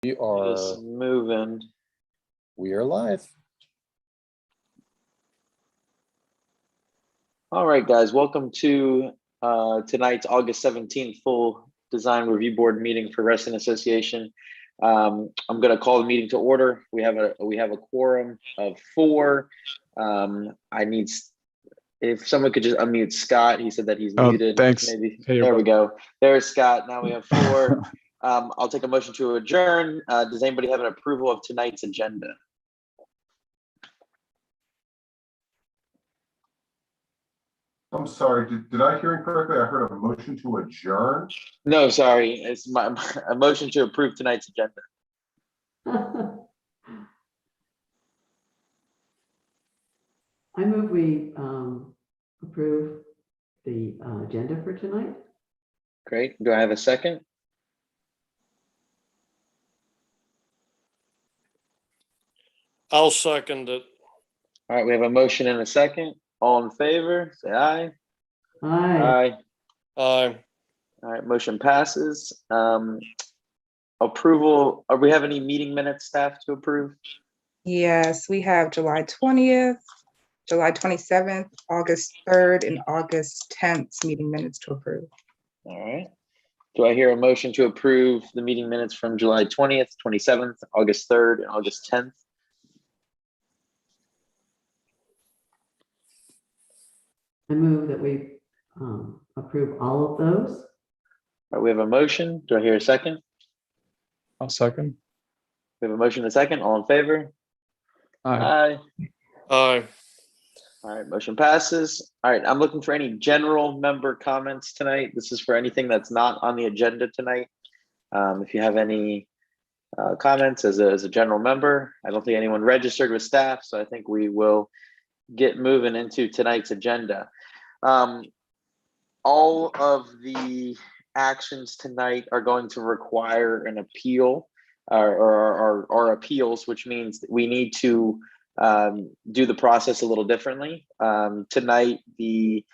We Just are moving. live. All right, guys, welcome to tonight's August 17th full design review board meeting for Wrestling Association. I'm going to call the meeting to order. We have a quorum of 4. I need, if someone could just unmute Scott. He said that he's muted. Thanks. Maybe Hey, there we go. There's Scott. Now we have 4. I'll take a motion to adjourn. Does anybody have an approval of tonight's agenda? I'm sorry, did I hear incorrectly? I heard a motion to adjourn. No, sorry. It's a motion to approve tonight's agenda. I move we approve the agenda for tonight. Great. Do I have a second? I'll second it. All right, we have a motion and a second. All in favor, say aye. Aye. Aye. All right, motion passes. Approval, we have any meeting minutes, staff, to approve? Yes, we have July 20th, July 27th, August 3rd, and August 10th meeting minutes to approve. All right. Do I hear a motion to approve the meeting minutes from July 20th, 27th, August 3rd, and August 10th? I move that we approve all of those. All right, we have a motion. Do I hear a second? I'll second. We have a motion and a second. All in favor? Aye. Aye. Aye. All right, motion passes. All right, I'm looking for any general member comments tonight. This is for anything that's not on the agenda tonight. If you have any comments as a general member, I don't think anyone registered with staff, so I think we will get moving into tonight's agenda. All of the actions tonight are going to require an appeal or appeals, which means that we need to do the process a little differently. Tonight, the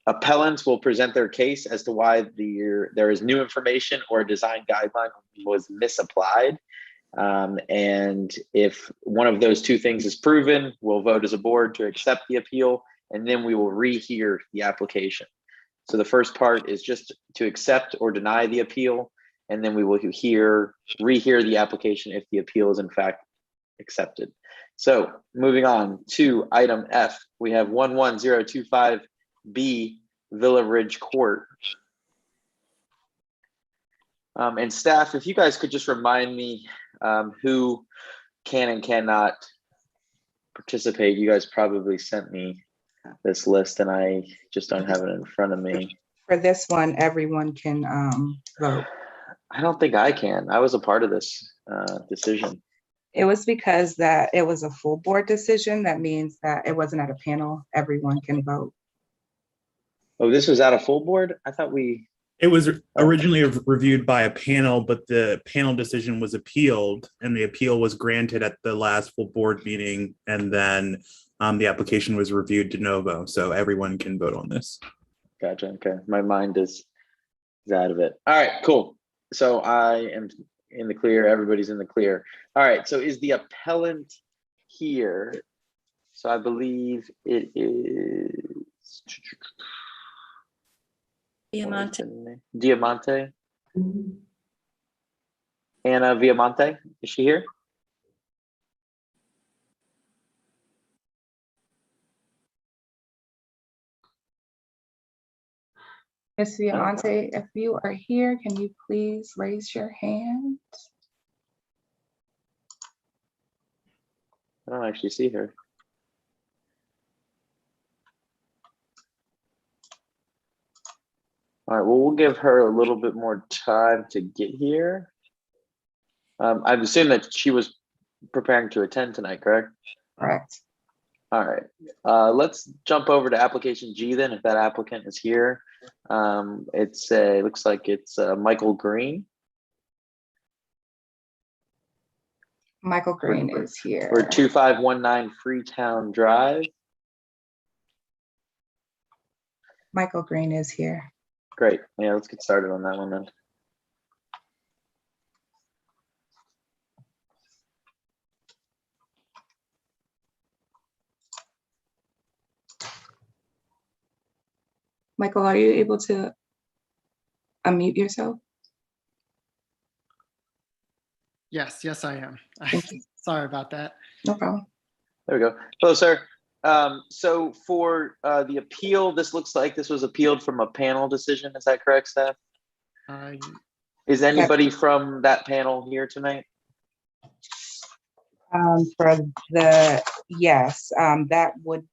appellants will present their case as to why there is new information or a design guideline was misapplied. And if one of those two things is proven, we'll vote as a board to accept the appeal, and then we will rehear the application. So the first part is just to accept or deny the appeal, and then we will rehear the application if the appeal is in fact accepted. So moving on to item F, we have 11025B Villa Ridge Court. And staff, if you guys could just remind me who can and cannot participate. You guys probably sent me this list and I just don't have it in front of me. For this one, everyone can vote. I don't think I can. I was a part of this decision. It was because that it was a full board decision. That means that it wasn't at a panel. Everyone can vote. Oh, this was at a full board? I thought it was originally reviewed by a panel, but the panel decision was appealed and the appeal was granted at the last full board meeting. And then the application was reviewed de novo. So everyone can vote on this. Gotcha. Okay. My mind is out of it. All right, cool. So I am in the clear. Everybody's in the clear. All right. So is the appellant here? So I believe it is Diamante. Anna Viamonte. Is she here? Ms. Viamonte, if you are here, can you please raise your hand? I don't actually see her. All right, well, we'll give her a little bit more time to get here. I assume that she was preparing to attend tonight, correct? Correct. All right, let's jump over to application G then, if that applicant is here. It looks like it's Michael Green. Michael Green is here. For 2519 Freetown Drive. Michael Green is here. Great. Yeah, let's get started on that one then. Michael, are you able to unmute yourself? Yes, I am. Thank you. Sorry about that. No problem. There we go. Hello, sir. So for the appeal, this looks like this was appealed from a panel decision. Is that correct, staff? Uh, Is anybody from that panel here tonight? For the, yes, that would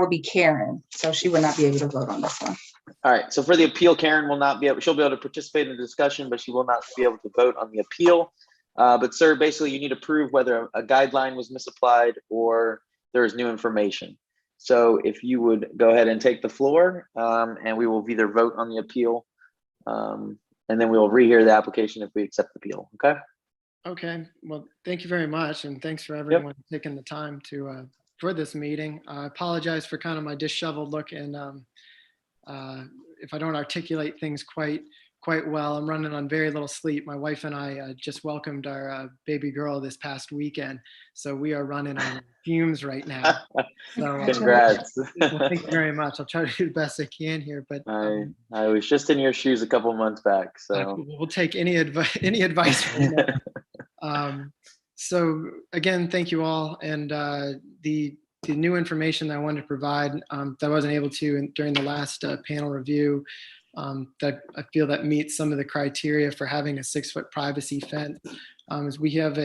be Karen. So she would not be able to vote on this one. All right. So for the appeal, Karen will not be able, she'll be able to participate in the discussion, but she will not be able to vote on the appeal. But sir, basically you need to prove whether a guideline was misapplied or there is new information. So if you would go ahead and take the floor, and we will either vote on the appeal, and then we will rehear the application if we accept the appeal. Okay. Okay, well, thank you very much, and thanks for everyone taking the time to for this meeting. I apologize for kind of my disheveled look, and if I don't articulate things quite well, I'm running on very little sleep. My wife and I just welcomed our baby girl this past weekend, so we are running on fumes right now. So, Congrats. well, thank you very much. I'll try to do the best I can here, but I was just in your shoes a couple months back, so we'll take any advice from that. So again, thank you all. And the new information that I wanted to provide that I wasn't able to during the last panel review, that I feel that meets some of the criteria for having a 6-foot privacy fence, is we have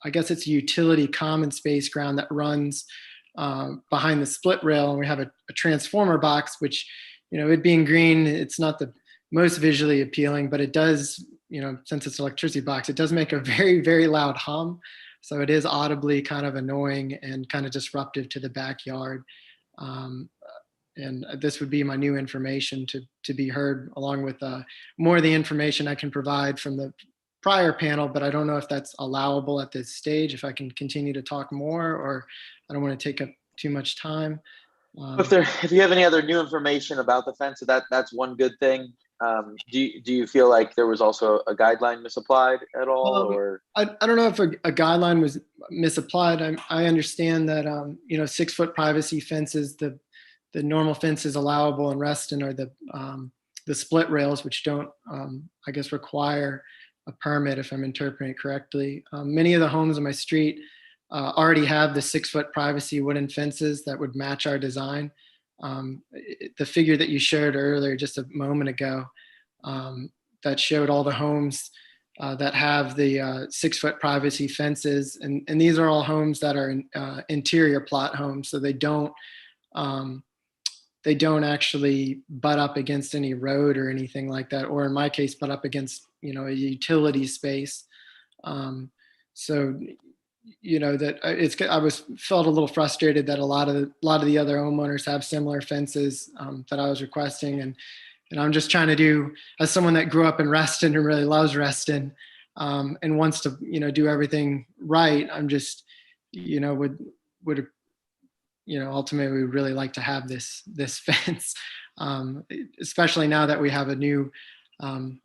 I guess it's a utility common space ground that runs behind the split rail, and we have a transformer box, which, it being green, it's not the most visually appealing, but it does, since it's an electricity box, it does make a very, very loud hum. So it is audibly kind of annoying and kind of disruptive to the backyard. And this would be my new information to be heard, along with more of the information I can provide from the prior panel, but I don't know if that's allowable at this stage, if I can continue to talk more, or I don't want to take up too much time. if you have any other new information about the fence, that's one good thing. Do you feel like there was also a guideline misapplied at all, or? I don't know if a guideline was misapplied. I understand that 6-foot privacy fences, the normal fences allowable in Reston are the split rails, which don't I guess require a permit, if I'm interpreting it correctly. Many of the homes on my street already have the 6-foot privacy wooden fences that would match our design. The figure that you showed earlier, just a moment ago, that showed all the homes that have the 6-foot privacy fences, and these are all homes that are interior plot homes, so they don't actually butt up against any road or anything like that, or in my case, butt up against a utility space. So that I felt a little frustrated that a lot of the other homeowners have similar fences that I was requesting, and I'm just trying to do, as someone that grew up in Reston and really loves Reston and wants to do everything right. I'm just would ultimately we would really like to have this fence, especially now that we have a new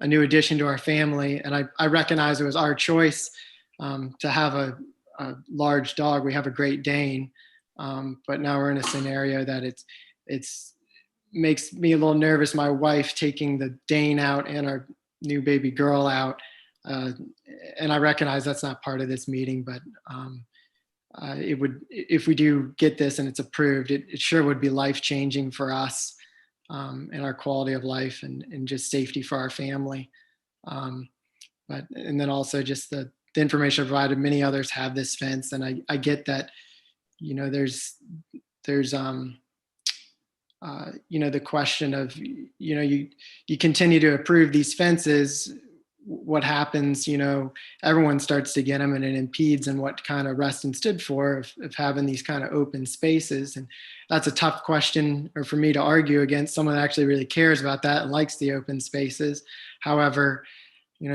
addition to our family, and I recognize it was our choice to have a large dog. We have a Great Dane, but now we're in a scenario that it's makes me a little nervous. My wife taking the Dane out and our new baby girl out, and I recognize that's not part of this meeting, but it would, if we do get this and it's approved, it sure would be life-changing for us and our quality of life and just safety for our family. But and then also just the information I provided, many others have this fence, and I get that there's the question of you continue to approve these fences, what happens, everyone starts to get them, and it impedes in what kind of Reston stood for of having these kind of open spaces. And that's a tough question, or for me to argue against someone that actually really cares about that and likes the open spaces. However,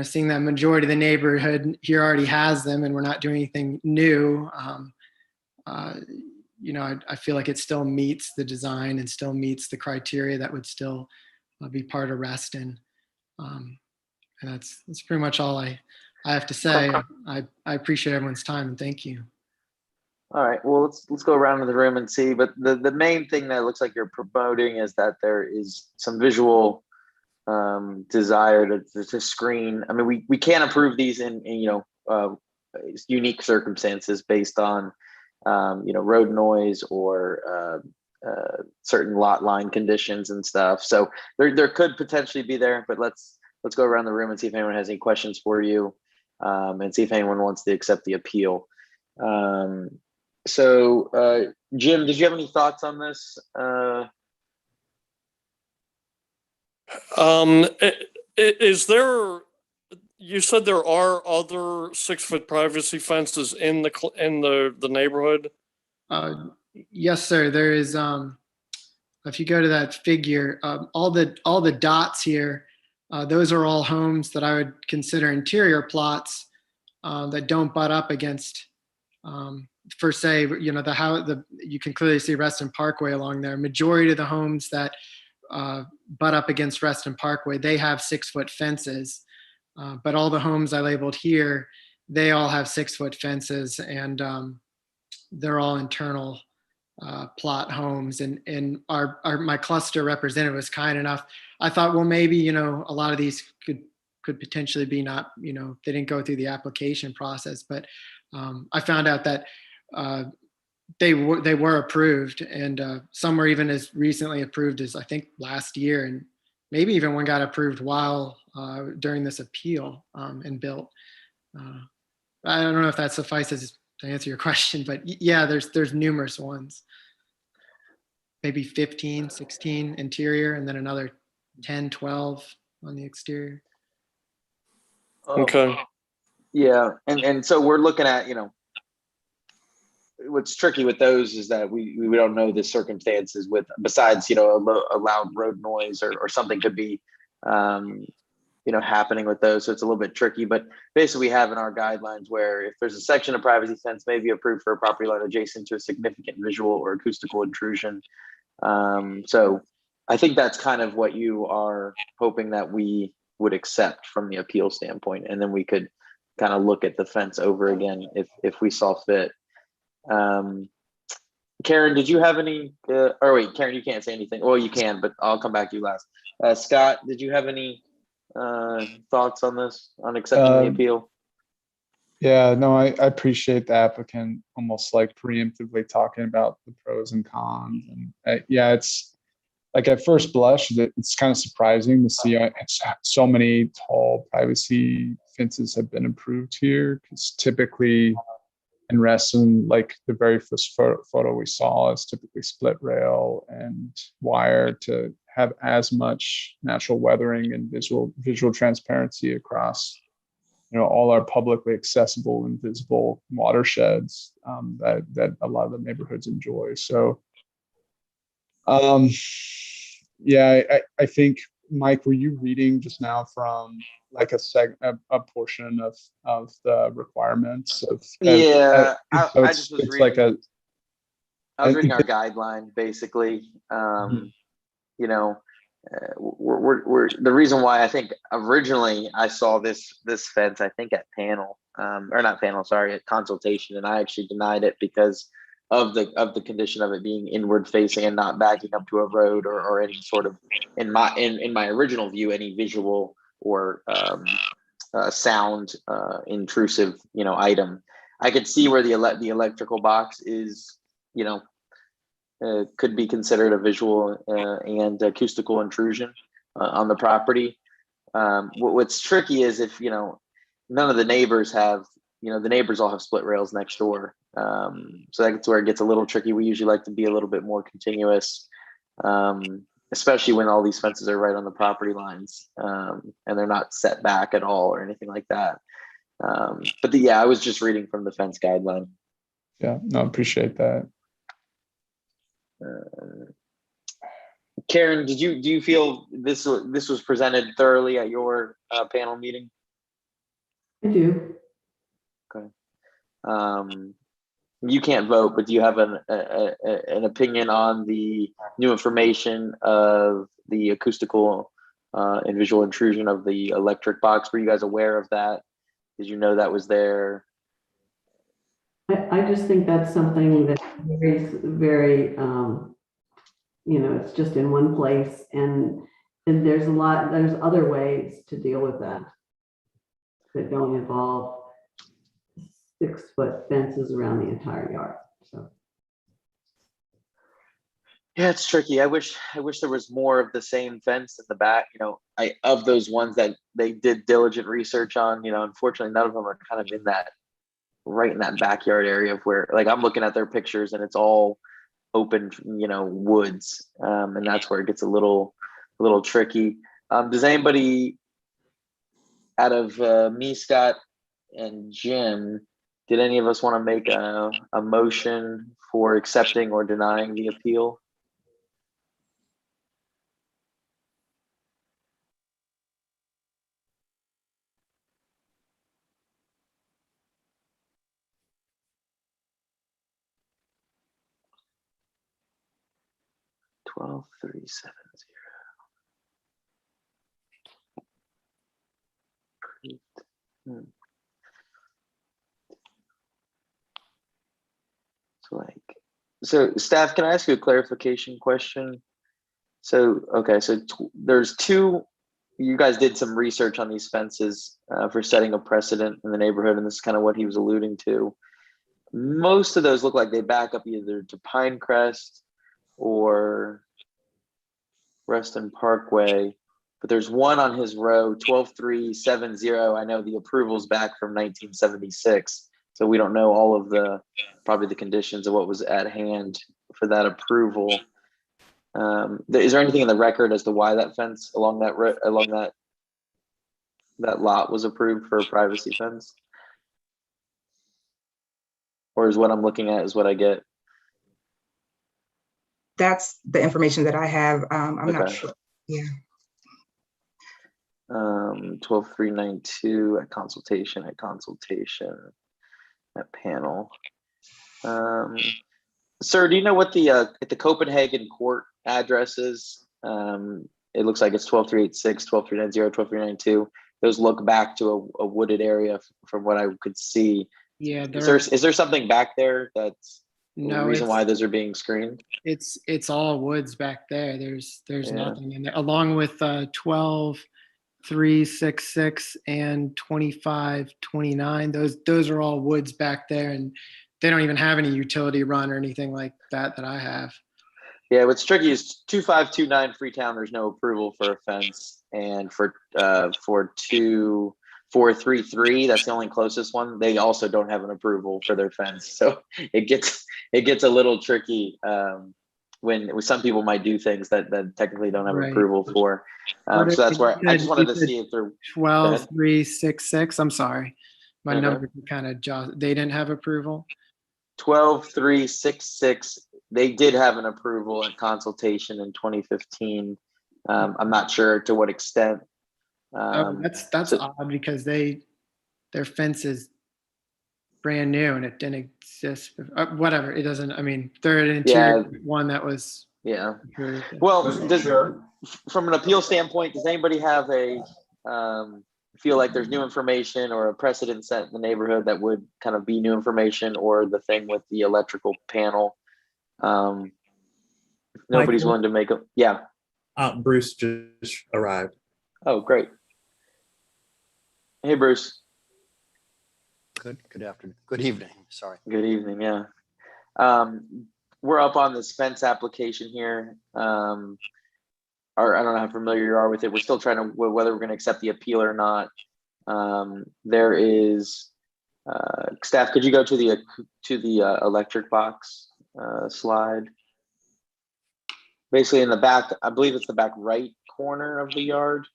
seeing that majority of the neighborhood here already has them and we're not doing anything new, I feel like it still meets the design and still meets the criteria that would still be part of Reston. And that's pretty much all I have to say. I appreciate everyone's time, and thank you. All right, well, let's go around the room and see, but the main thing that looks like you're promoting is that there is some visual desire to screen. I mean, we can't approve these in unique circumstances based on road noise or certain lot line conditions and stuff. So there could potentially be there, but let's go around the room and see if anyone has any questions for you, and see if anyone wants to accept the appeal. So Jim, did you have any thoughts on this? Is there, you said there are other 6-foot privacy fences in the neighborhood? Yes, sir. There is. If you go to that figure, all the dots here, those are all homes that I would consider interior plots that don't butt up against, for say, you can clearly see Reston Parkway along there. Majority of the homes that butt up against Reston Parkway, they have 6-foot fences, but all the homes I labeled here, they all have 6-foot fences, and they're all internal plot homes. And my cluster representative was kind enough. I thought, well, maybe a lot of these could potentially be not, they didn't go through the application process, but I found out that they were approved, and some were even as recently approved as I think last year, and maybe even one got approved while during this appeal and built. I don't know if that suffices to answer your question, but yeah, there's numerous ones. Maybe 15, 16 interior, and then another 10, 12 on the exterior. Okay. Yeah, and so we're looking at, what's tricky with those is that we don't know the circumstances with, besides, a loud road noise or something could be, happening with those. So it's a little bit tricky, but basically we have in our guidelines where if there's a section of privacy fence may be approved for a property line adjacent to a significant visual or acoustical intrusion. So I think that's kind of what you are hoping that we would accept from the appeal standpoint. And then we could kind of look at the fence over again if we saw fit. Karen, did you have any, or wait, Karen, you can't say anything. Well, you can, but I'll come back to you last. Scott, did you have any thoughts on this, on accepting the appeal? Yeah, no, I appreciate the applicant almost like preemptively talking about the pros and cons. And yeah, it's like at first blush, it's kind of surprising to see so many tall privacy fences have been approved here, because typically in Reston, like the very first photo we saw is typically split rail and wire to have as much natural weathering and visual transparency across all our publicly accessible and visible watersheds that a lot of the neighborhoods enjoy. So yeah, I think, Mike, were you reading just now from like a portion of the requirements of? Yeah, I just was reading. I was reading our think guideline basically. We're the reason why I think originally I saw this fence, I think at panel, or not panel, sorry, at consultation, and I actually denied it because of the condition of it being inward facing and not backing up to a road or any sort of, in my original view, any visual or sound intrusive item. I could see where the electrical box is, could be considered a visual and acoustical intrusion on the property. What's tricky is if none of the neighbors have, the neighbors all have split rails next door. So that's where it gets a little tricky. We usually like to be a little bit more continuous, especially when all these fences are right on the property lines, and they're not set back at all or anything like that. But I was just reading from the fence guideline. Yeah, no, appreciate that. Karen, do you feel this was presented thoroughly at your panel meeting? I do. Okay. You can't vote, but do you have an opinion on the new information of the acoustical and visual intrusion of the electric box? Were you guys aware of that? Did you know that was there? I just think that's something that very, very, it's just in one place, and there's other ways to deal with that don't involve 6-foot fences around the entire yard, so. Yeah, it's tricky. I wish there was more of the same fence in the back. Of those ones that they did diligent research on. Unfortunately, none of them are kind of in that right in that backyard area of where, like, I'm looking at their pictures and it's all open, woods, and that's where it gets a little tricky. Does anybody out of me, Scott, and Jim, did any of us want to make a motion for accepting or denying the appeal? $12,370. So staff, can I ask you a clarification question? So, okay, so there's two, you guys did some research on these fences for setting a precedent in the neighborhood, and this is kind of what he was alluding to. Most of those look like they back up either to Pinecrest or Reston Parkway, but there's one on his row, 12370. I know the approval's back from 1976, so we don't know all of probably the conditions of what was at hand for that approval. Is there anything in the record as to why that fence along that lot was approved for a privacy fence? Or is what I'm looking at is what I get? That's the information that I have. I'm not sure. Yeah. 12392 at consultation at panel. Sir, do you know what the Copenhagen court address is? It looks like it's 12386, 12390, 12392. Those look back to a wooded area from what I could see. Yeah. Is there something back there that's the No, reason why those are being screened? it's all woods back there. There's Yeah. nothing in there, along with 12,366 and 2529. Those are all woods back there, and they don't even have any utility run or anything like that I have. Yeah, what's tricky is 2529 Freetown, there's no approval for a fence, and for 2433, that's the only closest one, they also don't have an approval for their fence. So it gets a little tricky when some people might do things that technically don't have Right. approval for. So that's where I just wanted to see if they're 12,366. I'm sorry, my Okay. numbers are kind of they didn't have approval. 12366. They did have an approval and consultation in 2015. I'm not sure to what extent. That's odd, because their fence is brand new and it didn't exist. Whatever, it doesn't. I mean, they're an interior one that was. Yeah. approved. Well, Mr. Chair. from an appeal standpoint, does anybody have feel like there's new information or a precedent set in the neighborhood that would kind of be new information, or the thing with the electrical panel? If nobody's willing to make a, yeah. Bruce just arrived. Oh, great. Hey, Bruce. Good afternoon. Good evening. Sorry. Good evening. Yeah. We're up on this fence application here. Or I don't know how familiar you are with it. We're still trying to whether we're going to accept the appeal or not. There is staff. Could you go to the electric box slide? Basically, in the back, I believe it's the back right corner of the yard,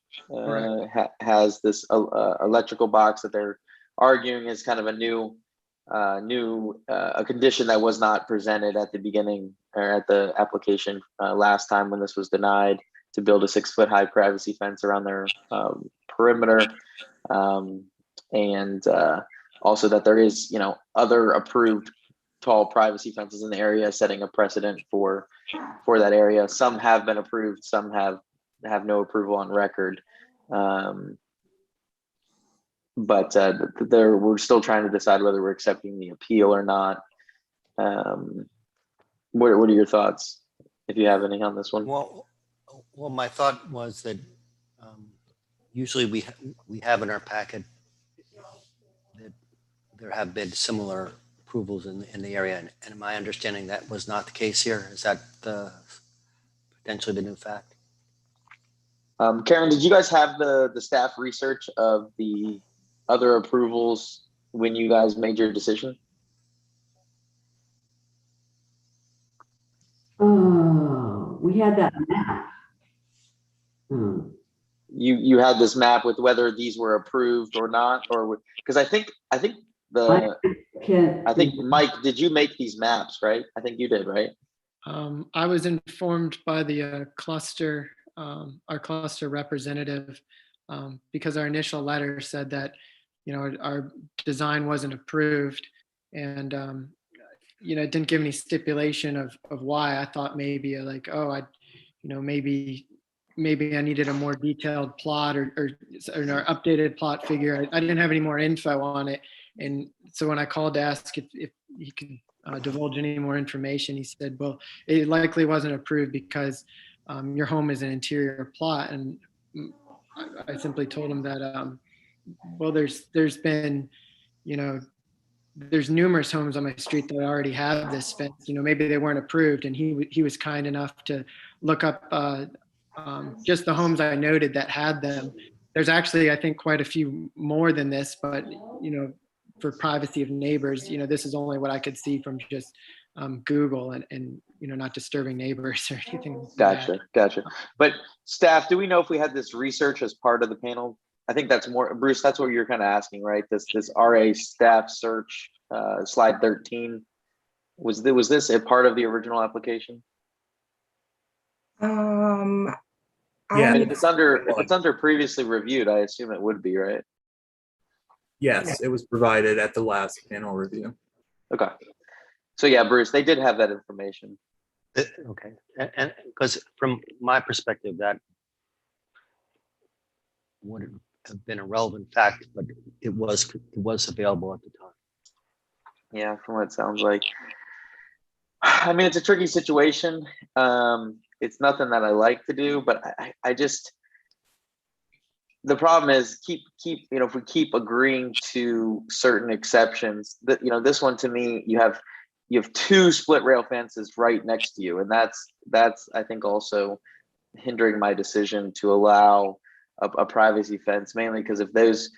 has this electrical box that they're arguing is kind of a new condition that was not presented at the beginning or at the application last time when this was denied, to build a 6-foot high privacy fence around their perimeter, and also that there is other approved tall privacy fences in the area, setting a precedent for that area. Some have been approved, some have no approval on record. we're still trying to decide whether we're accepting the appeal or not. What are your thoughts, if you have any on this one? Well, my thought was that usually we have in our packet that there have been similar approvals in the area, and my understanding that was not the case here. Is that potentially the new fact? Karen, did you guys have the staff research of the other approvals when you guys made your decision? Oh, we had that map. You had this map with whether these were approved or not, or because I think Mike, did you make these maps, right? I think you did, right? I was informed by the cluster, our cluster representative, because our initial letter said that, our design wasn't approved, and it didn't give any stipulation of why. I thought maybe maybe I needed a more detailed plot or an updated plot figure. I didn't have any more info on it, and so when I called to ask if he could divulge any more information, he said, well, it likely wasn't approved because your home is an interior plot. And I simply told him that, well, there's been, there's numerous homes on my street that already have this fence. Maybe they weren't approved. And he was kind enough to look up just the homes I noted that had them. There's actually, I think, quite a few more than this, but, for privacy of neighbors, this is only what I could see from just Google and not disturbing neighbors or anything like that. Gotcha. But staff, do we know if we had this research as part of the panel? I think that's more, Bruce, that's what you're kind of asking, right? This RA staff search, slide 13. Was this a part of the original application? Yeah. If it's under previously reviewed, I assume it would be, right? Yes, it was provided at the last panel review. Okay. So yeah, Bruce, they did have that information. Okay, and because from my perspective, that would have been a relevant fact, but it was available at the time. Yeah, from what it sounds like. I mean, it's a tricky situation. It's nothing that I like to do, but I just, the problem is if we keep agreeing to certain exceptions, that this one, to me, you have two split rail fences right next to you, and that's I think also hindering my decision to allow a privacy fence, mainly because if those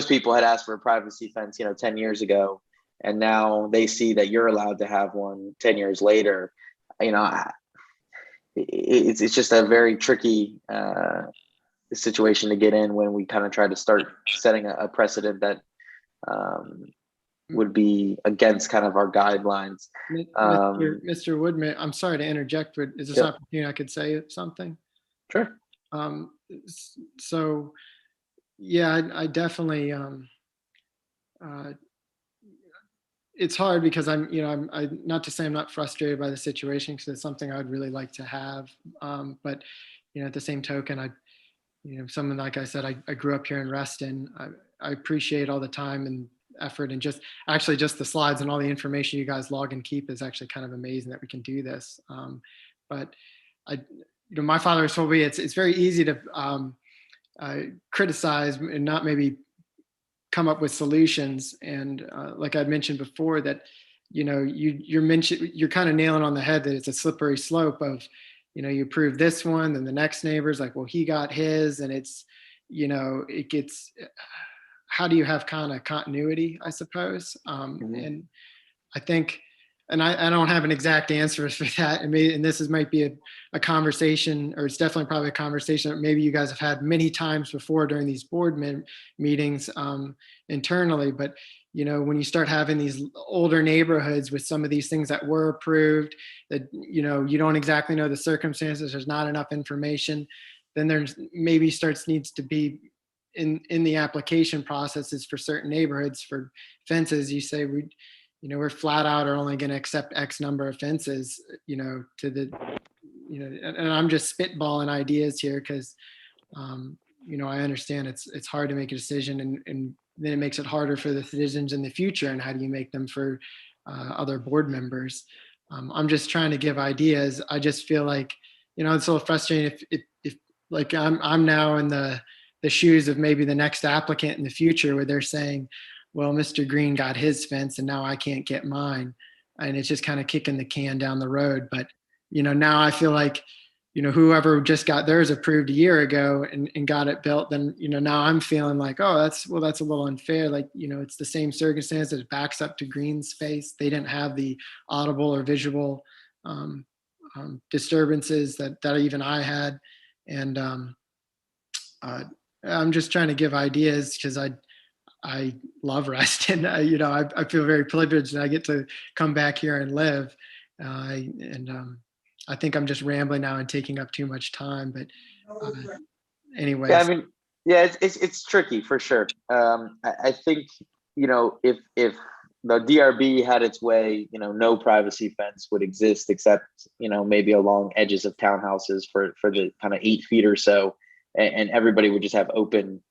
people had asked for a privacy fence 10 years ago, and now they see that you're allowed to have one 10 years later, it's just a very tricky situation to get in when we kind of try to start setting a precedent that would be against kind of our guidelines. Mr. Woodman, I'm sorry to interject, but is this an opportunity I could say something? Sure. So yeah, I definitely, it's hard because I'm not to say I'm not frustrated by the situation, because it's something I'd really like to have. But, at the same token, someone, like I said, I grew up here in Reston. I appreciate all the time and effort, and just the slides and all the information you guys log and keep is actually kind of amazing that we can do this. But my father has told me it's very easy to criticize and not maybe come up with solutions. And like I mentioned before, that you're kind of nailing on the head that it's a slippery slope of, you approve this one, then the next neighbor's like, well, he got his, and it's, it gets, how do you have kind of continuity, I suppose? And I think, and I don't have an exact answer for that. And this might be a conversation, or it's definitely probably a conversation that maybe you guys have had many times before during these board meetings internally. But, when you start having these older neighborhoods with some of these things that were approved, that, you don't exactly know the circumstances, there's not enough information, then there's maybe needs to be in the application processes for certain neighborhoods for fences. You say, we're flat out are only going to accept X number of fences, to the, and I'm just spitballing ideas here because, I understand it's hard to make a decision, and then it makes it harder for the citizens in the future. And how do you make them for other board members? I'm just trying to give ideas. I just feel like, it's a little frustrating if like I'm now in the shoes of maybe the next applicant in the future where they're saying, well, Mr. Green got his fence and now I can't get mine. And it's just kind of kicking the can down the road. But, now I feel like, whoever just got theirs approved a year ago and got it built, then, now I'm feeling like, oh, that's a little unfair. Like, it's the same circumstance that backs up to Green's space. They didn't have the audible or visual disturbances that even I had. And I'm just trying to give ideas because I love Reston. I feel very privileged and I get to come back here and live. I think I'm just rambling now and taking up too much time, but anyways. Yeah, I mean, yeah, it's tricky for sure. I think, if the DRB had its way, no privacy fence would exist except, maybe along edges of townhouses for the kind of 8 feet or so, and everybody would just have open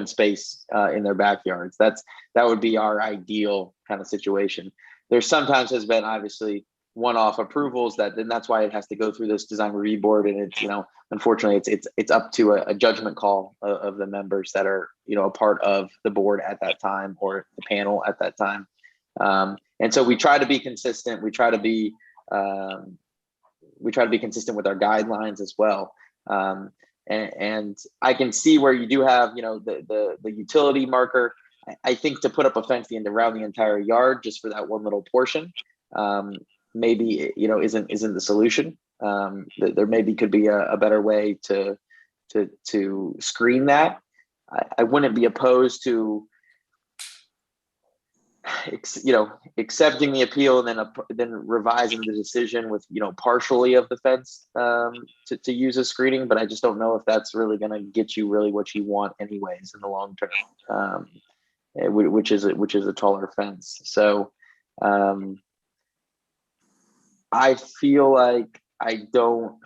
space in their backyards. That would be our ideal kind of situation. There sometimes has been obviously one-off approvals then that's why it has to go through this design review board, and it's unfortunately it's up to a judgment call of the members that are a part of the board at that time or the panel at that time. And so we try to be consistent. We try to be consistent with our guidelines as well. And I can see where you do have the utility marker. I think to put up a fence around the entire yard just for that one little portion, maybe isn't the solution. There maybe could be a better way to screen that. I wouldn't be opposed to accepting the appeal and then revising the decision with partially of the fence to use as screening, but I just don't know if that's really going to get you really what you want anyways in the long term, which is a taller fence. So I feel like I don't,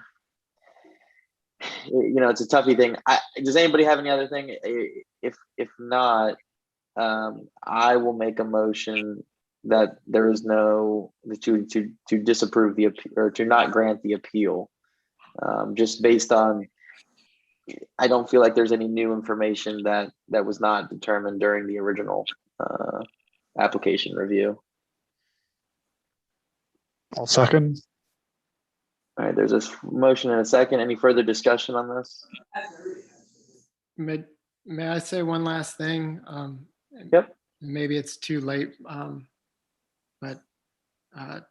it's a toughie thing. Does anybody have any other thing? If not, I will make a motion that there is to disapprove the appeal or to not grant the appeal, just based on, I don't feel like there's any new information that was not determined during the original application review. I'll second. All right, there's a motion and a second. Any further discussion on this? May I say one last thing? Yep. Maybe it's too late, but I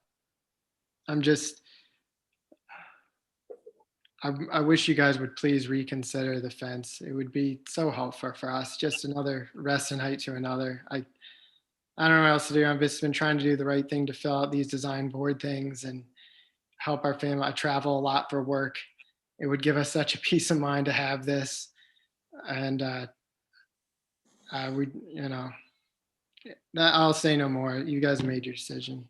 wish you guys would please reconsider the fence. It would be so helpful for us. Just another Reston height to another. I don't know what else to do. I've just been trying to do the right thing to fill out these design board things and help our family. I travel a lot for work. It would give us such a peace of mind to have this. And I'll say no more. You guys made your decision.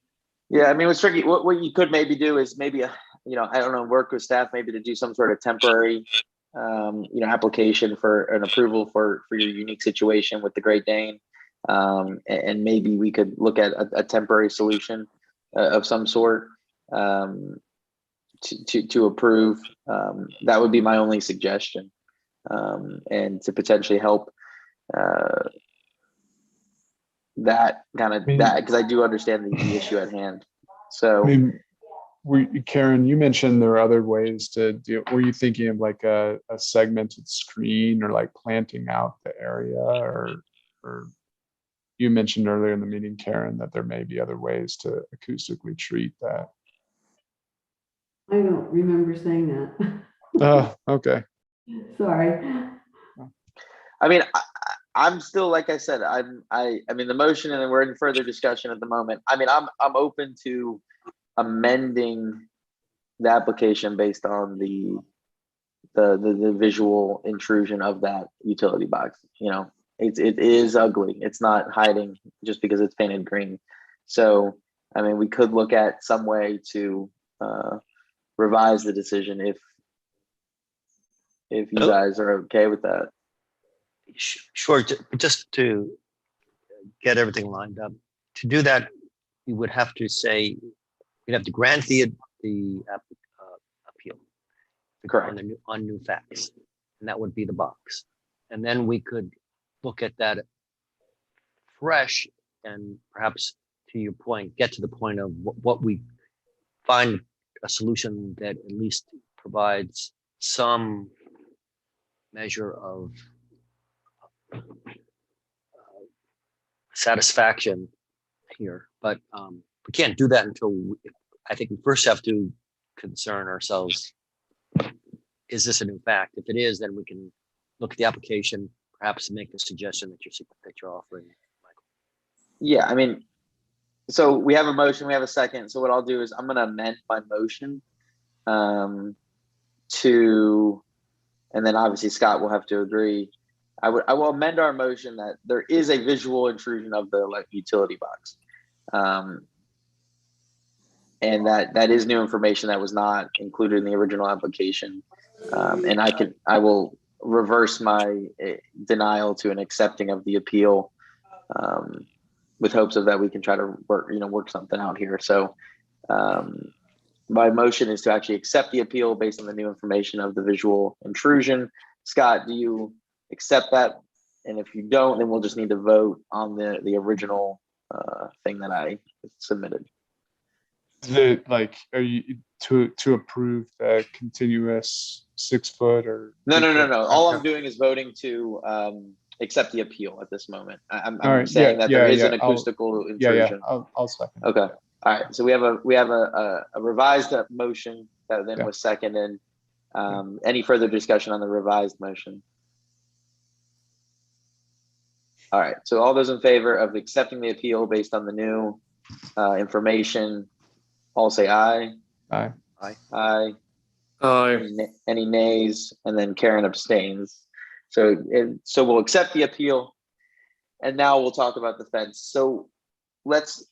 Yeah, I mean, what's tricky, what you could maybe do is maybe, I don't know, work with staff maybe to do some sort of temporary, application for an approval for your unique situation with the Great Dane. And maybe we could look at a temporary solution of some sort to approve. That would be my only suggestion, and to potentially help that because I do understand the issue at hand. So, Karen, you mentioned there are other ways to deal. Were you thinking of like a segmented screen or like planting out the area, or you mentioned earlier in the meeting, Karen, that there may be other ways to acoustically treat that? I don't remember saying that. Oh, okay. Sorry. I mean, I'm still, like I said, I mean, the motion, and we're in further discussion at the moment. I mean, I'm open to amending the application based on the visual intrusion of that utility box. It is ugly. It's not hiding just because it's painted green. So, I mean, we could look at some way to revise the decision if you guys are okay with that. Sure. Just to get everything lined up. To do that, you would have to say, you'd have to grant the appeal. Correct. On new facts, and that would be the box. And then we could look at that fresh and perhaps, to your point, get to the point of what we find a solution that at least provides some measure of satisfaction here. But we can't do that until I think we first have to concern ourselves. Is this a new fact? If it is, then we can look at the application, perhaps make the suggestion that you're offering, Michael. Yeah, I mean, so we have a motion, we have a second. So what I'll do is I'm going to amend my motion and then obviously Scott will have to agree. I will amend our motion that there is a visual intrusion of the utility box. And that is new information that was not included in the original application. And I will reverse my denial to an accepting of the appeal, with hopes of that we can try to work something out here. So my motion is to actually accept the appeal based on the new information of the visual intrusion. Scott, do you accept that? And if you don't, then we'll just need to vote on the original thing that I submitted. Are you to approve the continuous 6 foot or? No. All I'm doing is voting to accept the appeal at this moment. I'm right, saying that there is an I'll- acoustical intrusion. I'll second. Okay. All right. So we have a revised motion that then Yeah. was seconded. Any further discussion on the revised motion? All right. So all those in favor of accepting the appeal based on the new information, all say aye. Aye. Aye. Aye. Any nays? And then Karen abstains. So we'll accept the appeal, and now we'll talk about the fence. So let's,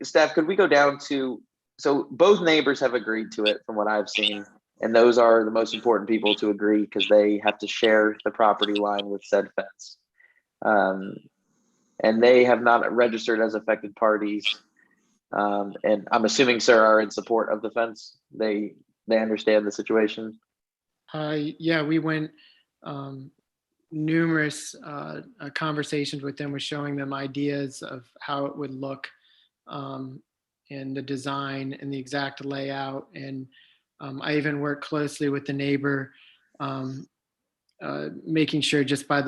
staff, could we go down to, so both neighbors have agreed to it from what I've seen, and those are the most important people to agree because they have to share the property line with said fence. And they have not registered as affected parties. And I'm assuming, sir, are in support of the fence. They understand the situation. Yeah, we went numerous conversations with them, with showing them ideas of how it would look, and the design and the exact layout. And I even worked closely with the neighbor, making sure, just by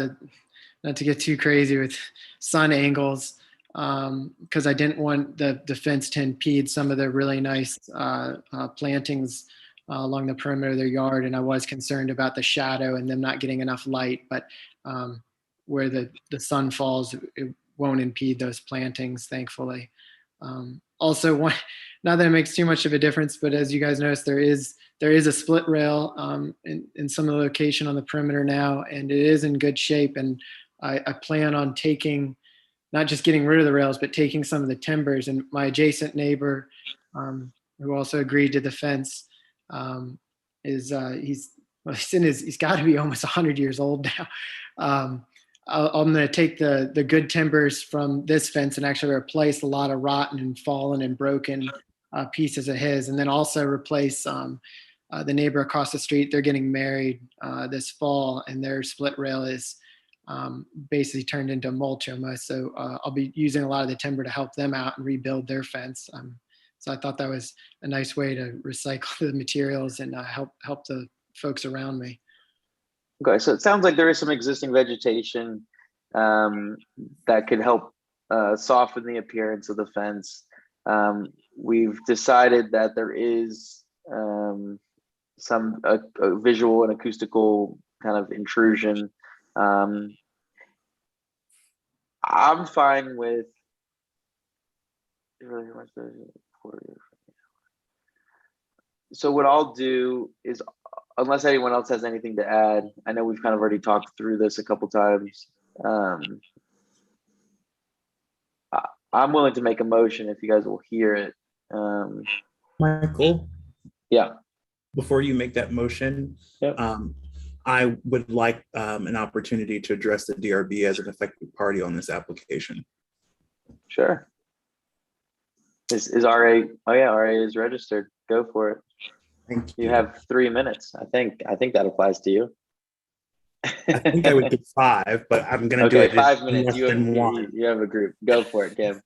not to get too crazy with sun angles, because I didn't want the fence to impede some of the really nice plantings along the perimeter of their yard. And I was concerned about the shadow and them not getting enough light, but where the sun falls, it won't impede those plantings, thankfully. Also, not that it makes too much of a difference, but as you guys notice, there is a split rail in some of the location on the perimeter now, and it is in good shape. And I plan on not just getting rid of the rails, but taking some of the timbers. And my adjacent neighbor, who also agreed to the fence, he's got to be almost 100 years old now. I'm going to take the good timbers from this fence and actually replace a lot of rotten and fallen and broken pieces of his, and then also replace the neighbor across the street. They're getting married this fall, and their split rail is basically turned into mulch almost. So I'll be using a lot of the timber to help them out and rebuild their fence. So I thought that was a nice way to recycle the materials and help the folks around me. Okay, so it sounds like there is some existing vegetation that could help soften the appearance of the fence. We've decided that there is some visual and acoustical kind of intrusion. I'm fine with. So what I'll do is, unless anyone else has anything to add, I know we've kind of already talked through this a couple times. I'm willing to make a motion if you guys will hear it. Michael, Yeah. before you make that motion, Yep. I would like an opportunity to address the DRB as an effective party on this application. Sure. Is RA? Oh yeah, RA is registered. Go for it. Thank You have 3 minutes. I think that applies to you. I think I would do 5, but I'm going to do Okay, it 5 in minutes. less than 1. You have a group. Go for it, Kim.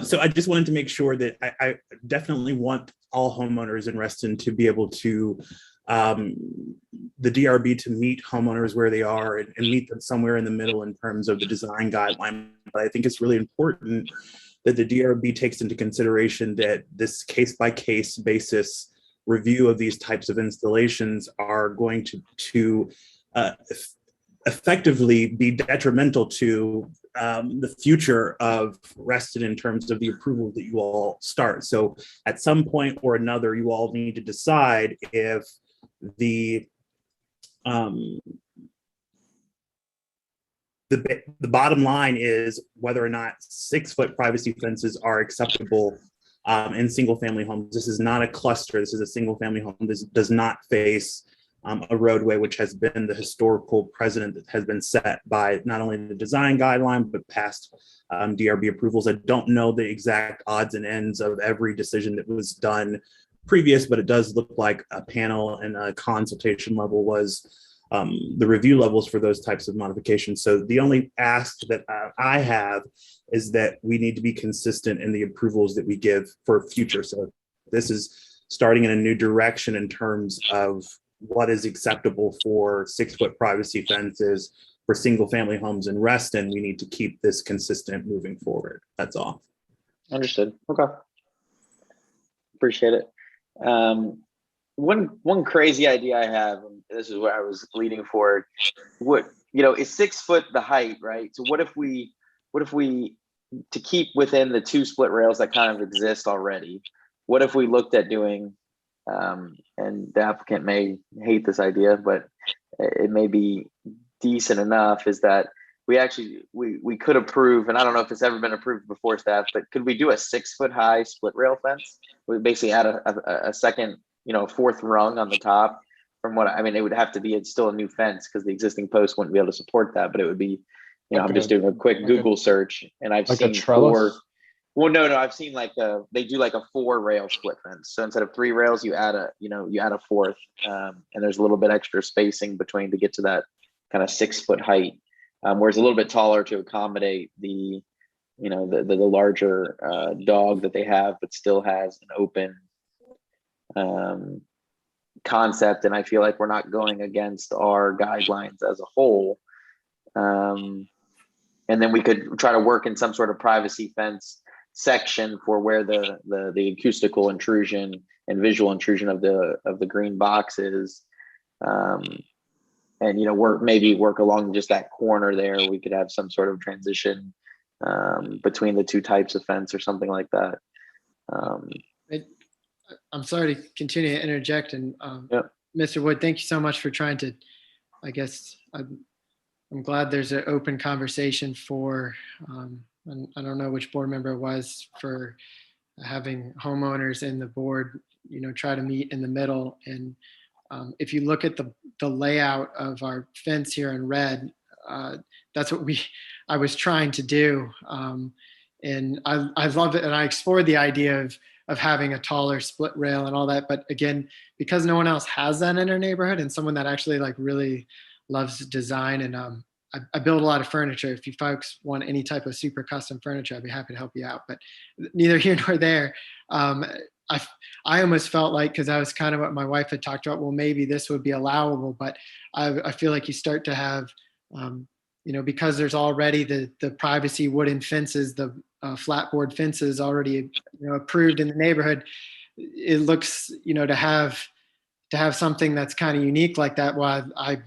So I just wanted to make sure that I definitely want all homeowners in Reston to be able to, the DRB to meet homeowners where they are and meet them somewhere in the middle in terms of the design guideline. But I think it's really important that the DRB takes into consideration that this case-by-case basis review of these types of installations are going to effectively be detrimental to the future of Reston in terms of the approval that you all start. So at some point or another, you all need to decide if the bottom line is whether or not 6-foot privacy fences are acceptable in single family homes. This is not a cluster. This is a single family home. This does not face a roadway, which has been the historical precedent that has been set by not only the design guideline, but past DRB approvals. I don't know the exact odds and ends of every decision that was done previous, but it does look like a panel and a consultation level was the review levels for those types of modifications. So the only ask that I have is that we need to be consistent in the approvals that we give for future. So this is starting in a new direction in terms of what is acceptable for 6-foot privacy fences for single family homes in Reston. We need to keep this consistent moving forward. That's all. Understood. Okay. Appreciate it. One crazy idea I have, and this is where I was leading forward. What, is 6 foot the height, right? So what if we to keep within the 2 split rails that kind of exist already, what if we looked at doing, and the applicant may hate this idea, but it may be decent enough, is that we could approve, and I don't know if it's ever been approved before, staff, but could we do a 6 foot high split rail fence? We basically add a second, 4th rung on the top. From what I mean, it would have to be still a new fence because the existing post wouldn't be able to support that, but it would be, I'm just doing a quick Google search and I've like seen a trellis? 4. Well, no, I've seen they do like a 4 rail split fence. So instead of 3 rails, you add a 4th, and there's a little bit extra spacing between to get to that kind of 6 foot height. Whereas a little bit taller to accommodate the larger dog that they have, but still has an open concept. And I feel like we're not going against our guidelines as a whole. And then we could try to work in some sort of privacy fence section for where the acoustical intrusion and visual intrusion of the green box is. And work along just that corner there. We could have some sort of transition between the 2 types of fence or something like that. I'm sorry to continue to interject, and Yep. Mr. Wood, thank you so much for trying to, I guess, I'm glad there's an open conversation for, and I don't know which board member it was, for having homeowners in the board, try to meet in the middle. And if you look at the layout of our fence here in red, that's what I was trying to do. And I love it. And I explored the idea of having a taller split rail and all that. But again, because no one else has that in their neighborhood, and someone that actually really loves design, and I build a lot of furniture. If you folks want any type of super custom furniture, I'd be happy to help you out. But neither here nor there. I almost felt like, because that was kind of what my wife had talked about, well, maybe this would be allowable, but I feel like you start to have, because there's already the privacy wooden fences, the flatboard fences already, approved in the neighborhood. It looks, to have something that's kind of unique like that. Well, I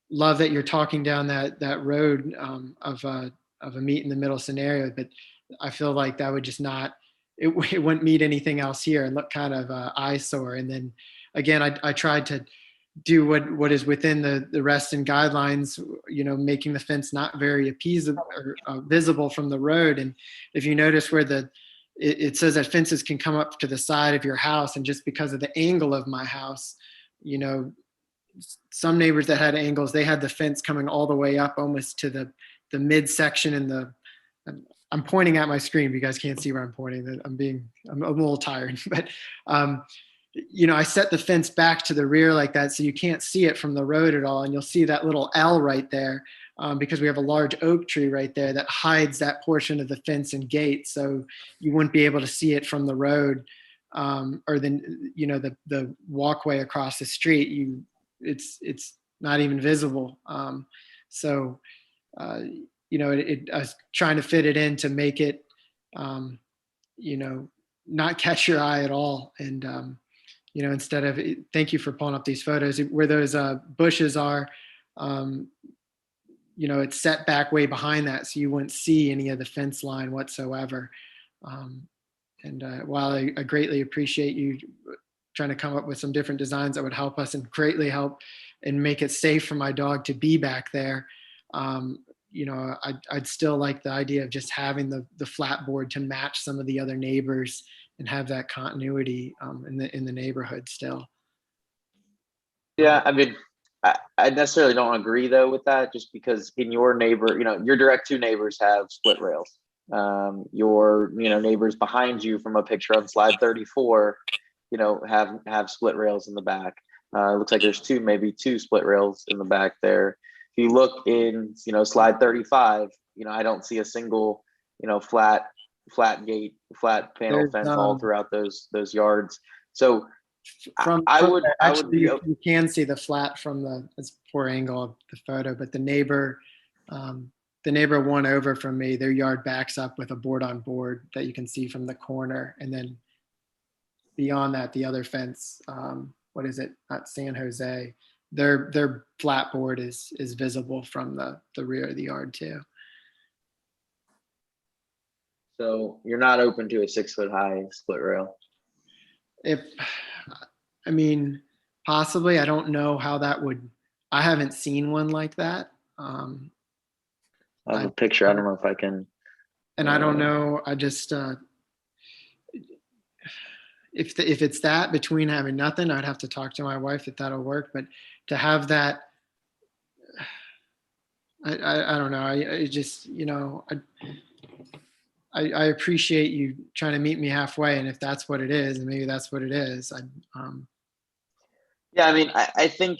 love that you're talking down that road of a meet in the middle scenario, but I feel like that would just not, it wouldn't meet anything else here and look kind of eyesore. And then again, I tried to do what is within the Reston guidelines, making the fence not very appeasable or visible from the road. And if you notice where it says that fences can come up to the side of your house, and just because of the angle of my house, some neighbors that had angles, they had the fence coming all the way up almost to the midsection in the, I'm pointing at my screen. You guys can't see where I'm pointing. I'm a little tired, but you know, I set the fence back to the rear like that, so you can't see it from the road at all. And you'll see that little L right there because we have a large oak tree right there that hides that portion of the fence and gate. So you wouldn't be able to see it from the road or then, you know, the walkway across the street. It's not even visible. So, you know, I was trying to fit it in to make it, you know, not catch your eye at all. And, you know, instead of, thank you for pulling up these photos where those bushes are, you know, it's set back way behind that. So you wouldn't see any of the fence line whatsoever. While I greatly appreciate you trying to come up with some different designs that would help us and greatly help and make it safe for my dog to be back there, you know, I'd still like the idea of just having the flat board to match some of the other neighbors and have that continuity in the neighborhood still. Yeah, I mean, I necessarily don't agree though with that, just because in your neighbor, you know, your direct two neighbors have split rails. Your, you know, neighbors behind you from a picture on slide 34, you know, have split rails in the back. It looks like there's maybe two split rails in the back there. If you look in, you know, slide 35, you know, I don't see a single, you know, flat gate, flat panel fence all throughout those yards. So I would be, you can see the flat from it's poor angle of the photo, but the neighbor one over from me, their yard backs up with a board on board that you can see from the corner. And then beyond that, the other fence, what is it? Not San Jose. Their flat board is visible from the rear of the yard too. so you're not open to a 6-foot high split rail? I mean, possibly. I don't know how that would. I haven't seen one like that. I have a picture. I don't know if I can. And I don't know. I just if it's that between having nothing, I'd have to talk to my wife if that'll work. But to have that, I don't know. I just, you know, I appreciate you trying to meet me halfway, and if that's what it is, and maybe that's what it is. Yeah, I mean, I think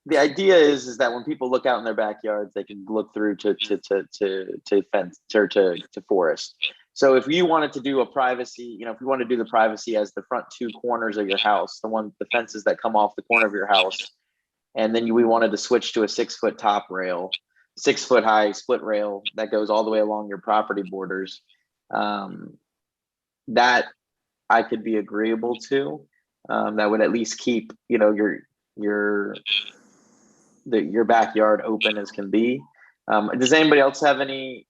the idea is that when people look out in their backyards, they can look through to fence or to forest. So if you wanted to do a privacy, you know, if you want to do the privacy as the front two corners of your house, the fences that come off the corner of your house, and then we wanted to switch to a 6-foot top rail, 6-foot high split rail that goes all the way along your property borders, that I could be agreeable to. That would at least keep, you know, your backyard open as can be. Does anybody else have any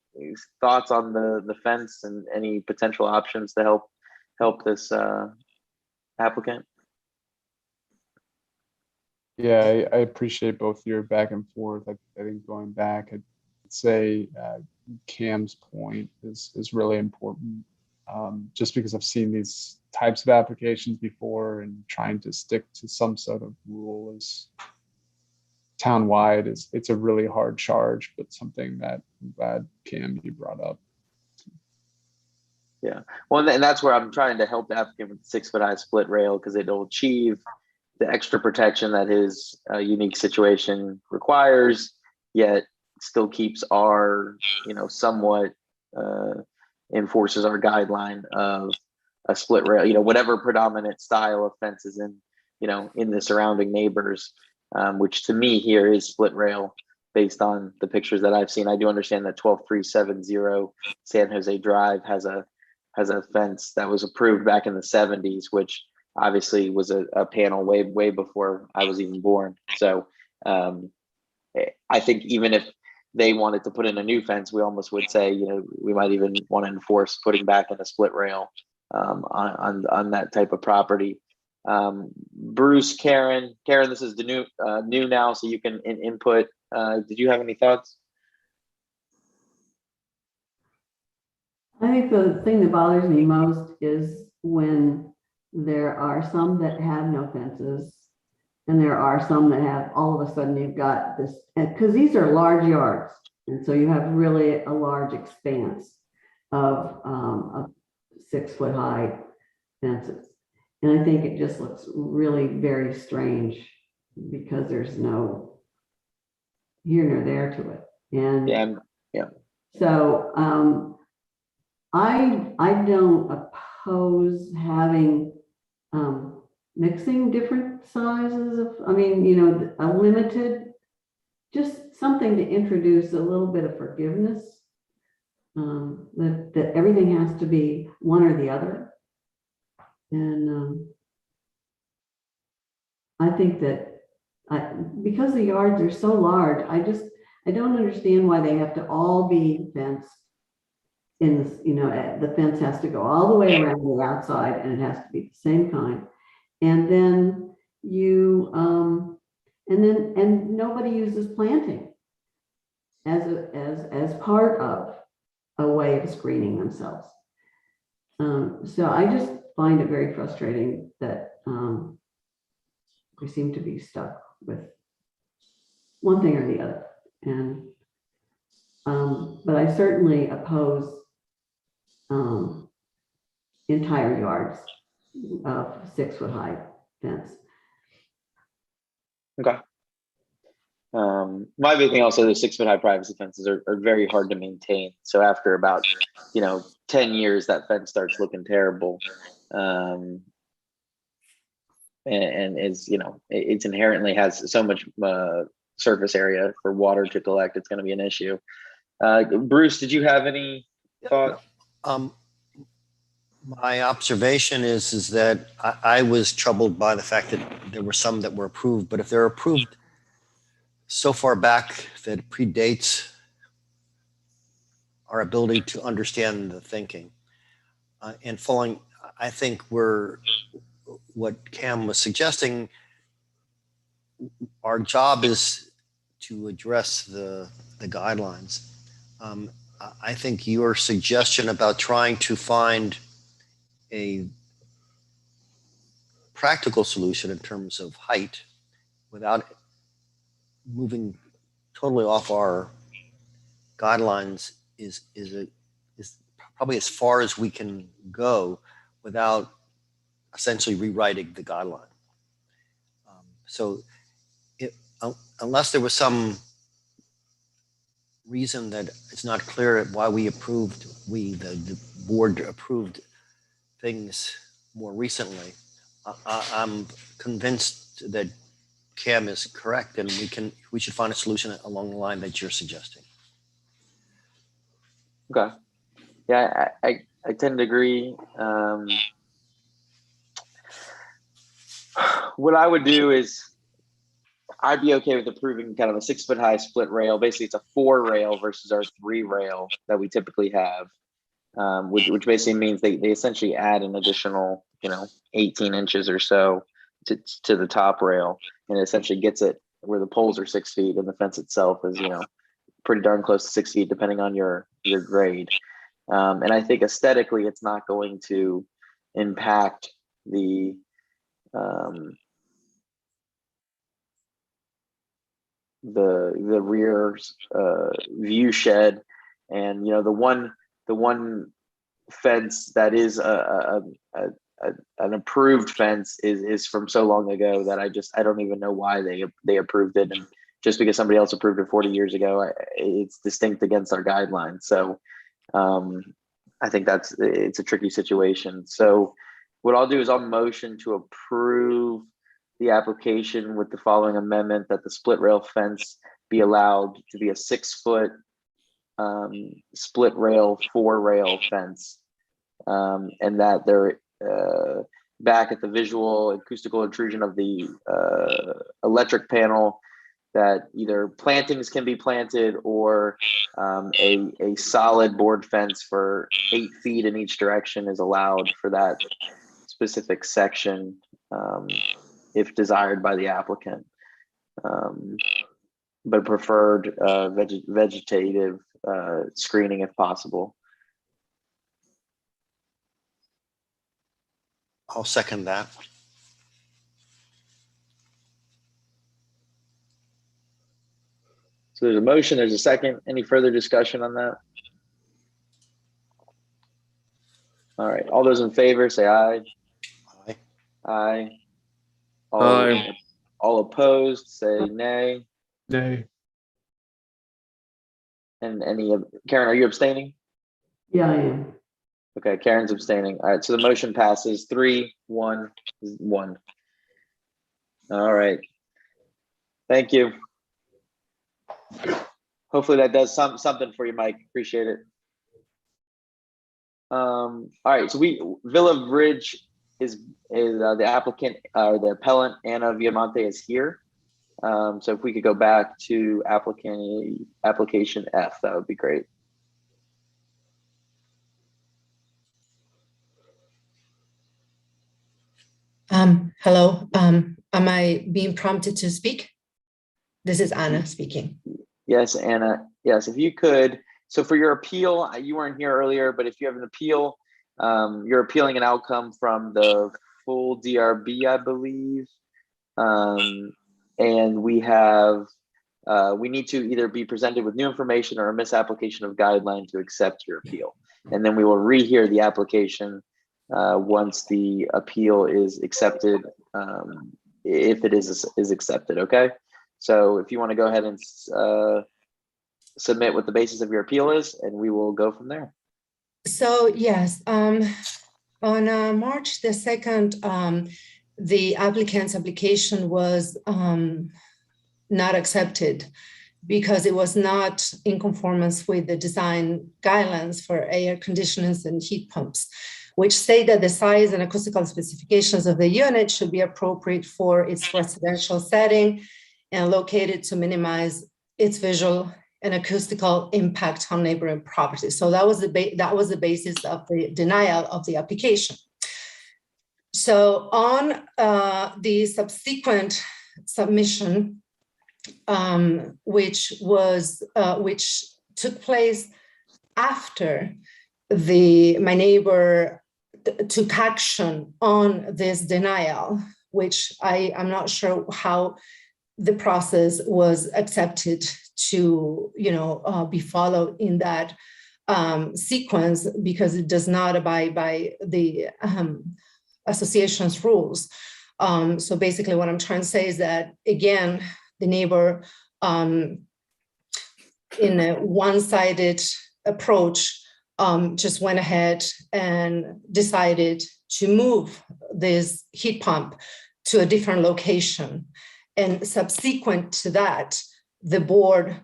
thoughts on the fence and any potential options to help this applicant? Yeah, I appreciate both your back and forth. I think going back, I'd say Cam's point is really important. Just because I've seen these types of applications before, and trying to stick to some sort of rule is town-wide it's a really hard charge, but something that I'm glad, Cam, you brought up. Yeah, well, and that's where I'm trying to help the applicant with the 6-foot high split rail, because it'll achieve the extra protection that his unique situation requires, yet still keeps our, you know, somewhat enforces our guideline of a split rail, you know, whatever predominant style of fences in, you know, in the surrounding neighbors, which to me here is split rail based on the pictures that I've seen. I do understand that 12370 San Jose Drive has a fence that was approved back in the 70s, which obviously was a panel way before I was even born. So I think even if they wanted to put in a new fence, we almost would say, you know, we might even want to enforce putting back in a split rail on that type of property. Bruce, Karen, this is the new now, so you can input. Did you have any thoughts? I think the thing that bothers me most is when there are some that have no fences And there are some that have, all of a sudden you've got this, because these are large yards. And so you have really a large expanse of 6 foot high fences. And I think it just looks really very strange because there's no here nor there to it. And Yeah. so I don't oppose having mixing different sizes of, I mean, you know, a limited, just something to introduce a little bit of forgiveness. That everything has to be one or the other. And I think that because the yards are so large, I don't understand why they have to all be fenced in this, you know, the fence has to go all the way around the outside and it has to be the same kind. And then and nobody uses planting as part of a way of screening themselves. So I just find it very frustrating that we seem to be stuck with one thing or the other. And but I certainly oppose entire yards of 6 foot high fence. Okay. My big thing also, the 6 foot high privacy fences are very hard to maintain. So after about, 10 years, that fence starts looking terrible. And is, it's inherently has so much surface area for water to collect. It's going to be an issue. Bruce, did you have any thought? My observation is that I was troubled by the fact that there were some that were approved, but if they're approved so far back that it predates our ability to understand the thinking, and following, I think what Cam was suggesting, our job is to address the guidelines. I think your suggestion about trying to find a practical solution in terms of height without moving totally off our guidelines is probably as far as we can go without essentially rewriting the guideline. So unless there was some reason that it's not clear why the board approved things more recently, I'm convinced that Cam is correct, and we should find a solution along the line that you're suggesting. Okay. Yeah, I tend to agree. What I would do is I'd be okay with approving kind of a 6 foot high split rail. Basically, it's a 4 rail versus our 3 rail that we typically have, which basically means they essentially add an additional, 18 inches or so to the top rail, and it essentially gets it where the poles are 6 feet and the fence itself is, pretty darn close to 6 feet, depending on your grade. And I think aesthetically, it's not going to impact the rear view shed, and the one fence that is an approved fence is from so long ago that I don't even know why they approved it, and just because somebody else approved it 40 years ago, it's distinct against our guidelines. So I think it's a tricky situation. So what I'll do is I'll motion to approve the application with the following amendment: that the split rail fence be allowed to be a 6 foot split rail 4 rail fence, and that they're back at the visual acoustical intrusion of the electric panel, that either plantings can be planted or a solid board fence for 8 feet in each direction is allowed for that specific section, if desired by the applicant, but preferred vegetative screening if possible. I'll second that. So there's a motion, there's a second. Any further discussion on that? All right, all those in favor say aye. Aye. Aye. Aye. All opposed say nay. Nay. And Karen, are you abstaining? Yeah, I am. Okay, Karen's abstaining. All right, so the motion passes 3-1-1. All right. Thank you. Hopefully that does something for you, Mike. Appreciate it. All right, so Villa Ridge is the applicant, the appellant Anna Viamonte is here. So if we could go back to application F, that would be great. Hello, am I being prompted to speak? This is Anna speaking. Yes, Anna. Yes, if you could. So for your appeal, you weren't here earlier, but if you have an appeal, you're appealing an outcome from the full DRB, I believe. And we need to either be presented with new information or a misapplication of guideline to accept your appeal. And then we will rehear the application once the appeal is accepted, if it is accepted, okay? So if you want to go ahead and submit what the basis of your appeal is, and we will go from there. So yes, on March the 2nd, the applicant's application was not accepted because it was not in conformance with the design guidelines for air conditioners and heat pumps, which say that the size and acoustical specifications of the unit should be appropriate for its residential setting and located to minimize its visual and acoustical impact on neighboring properties. So that was the basis of the denial of the application. So on the subsequent submission, which took place after my neighbor took action on this denial, which I'm not sure how the process was accepted to be followed in that sequence, because it does not abide by the association's rules. So basically what I'm trying to say is that, again, the neighbor, in a one-sided approach, just went ahead and decided to move this heat pump to a different location. And subsequent to that, the board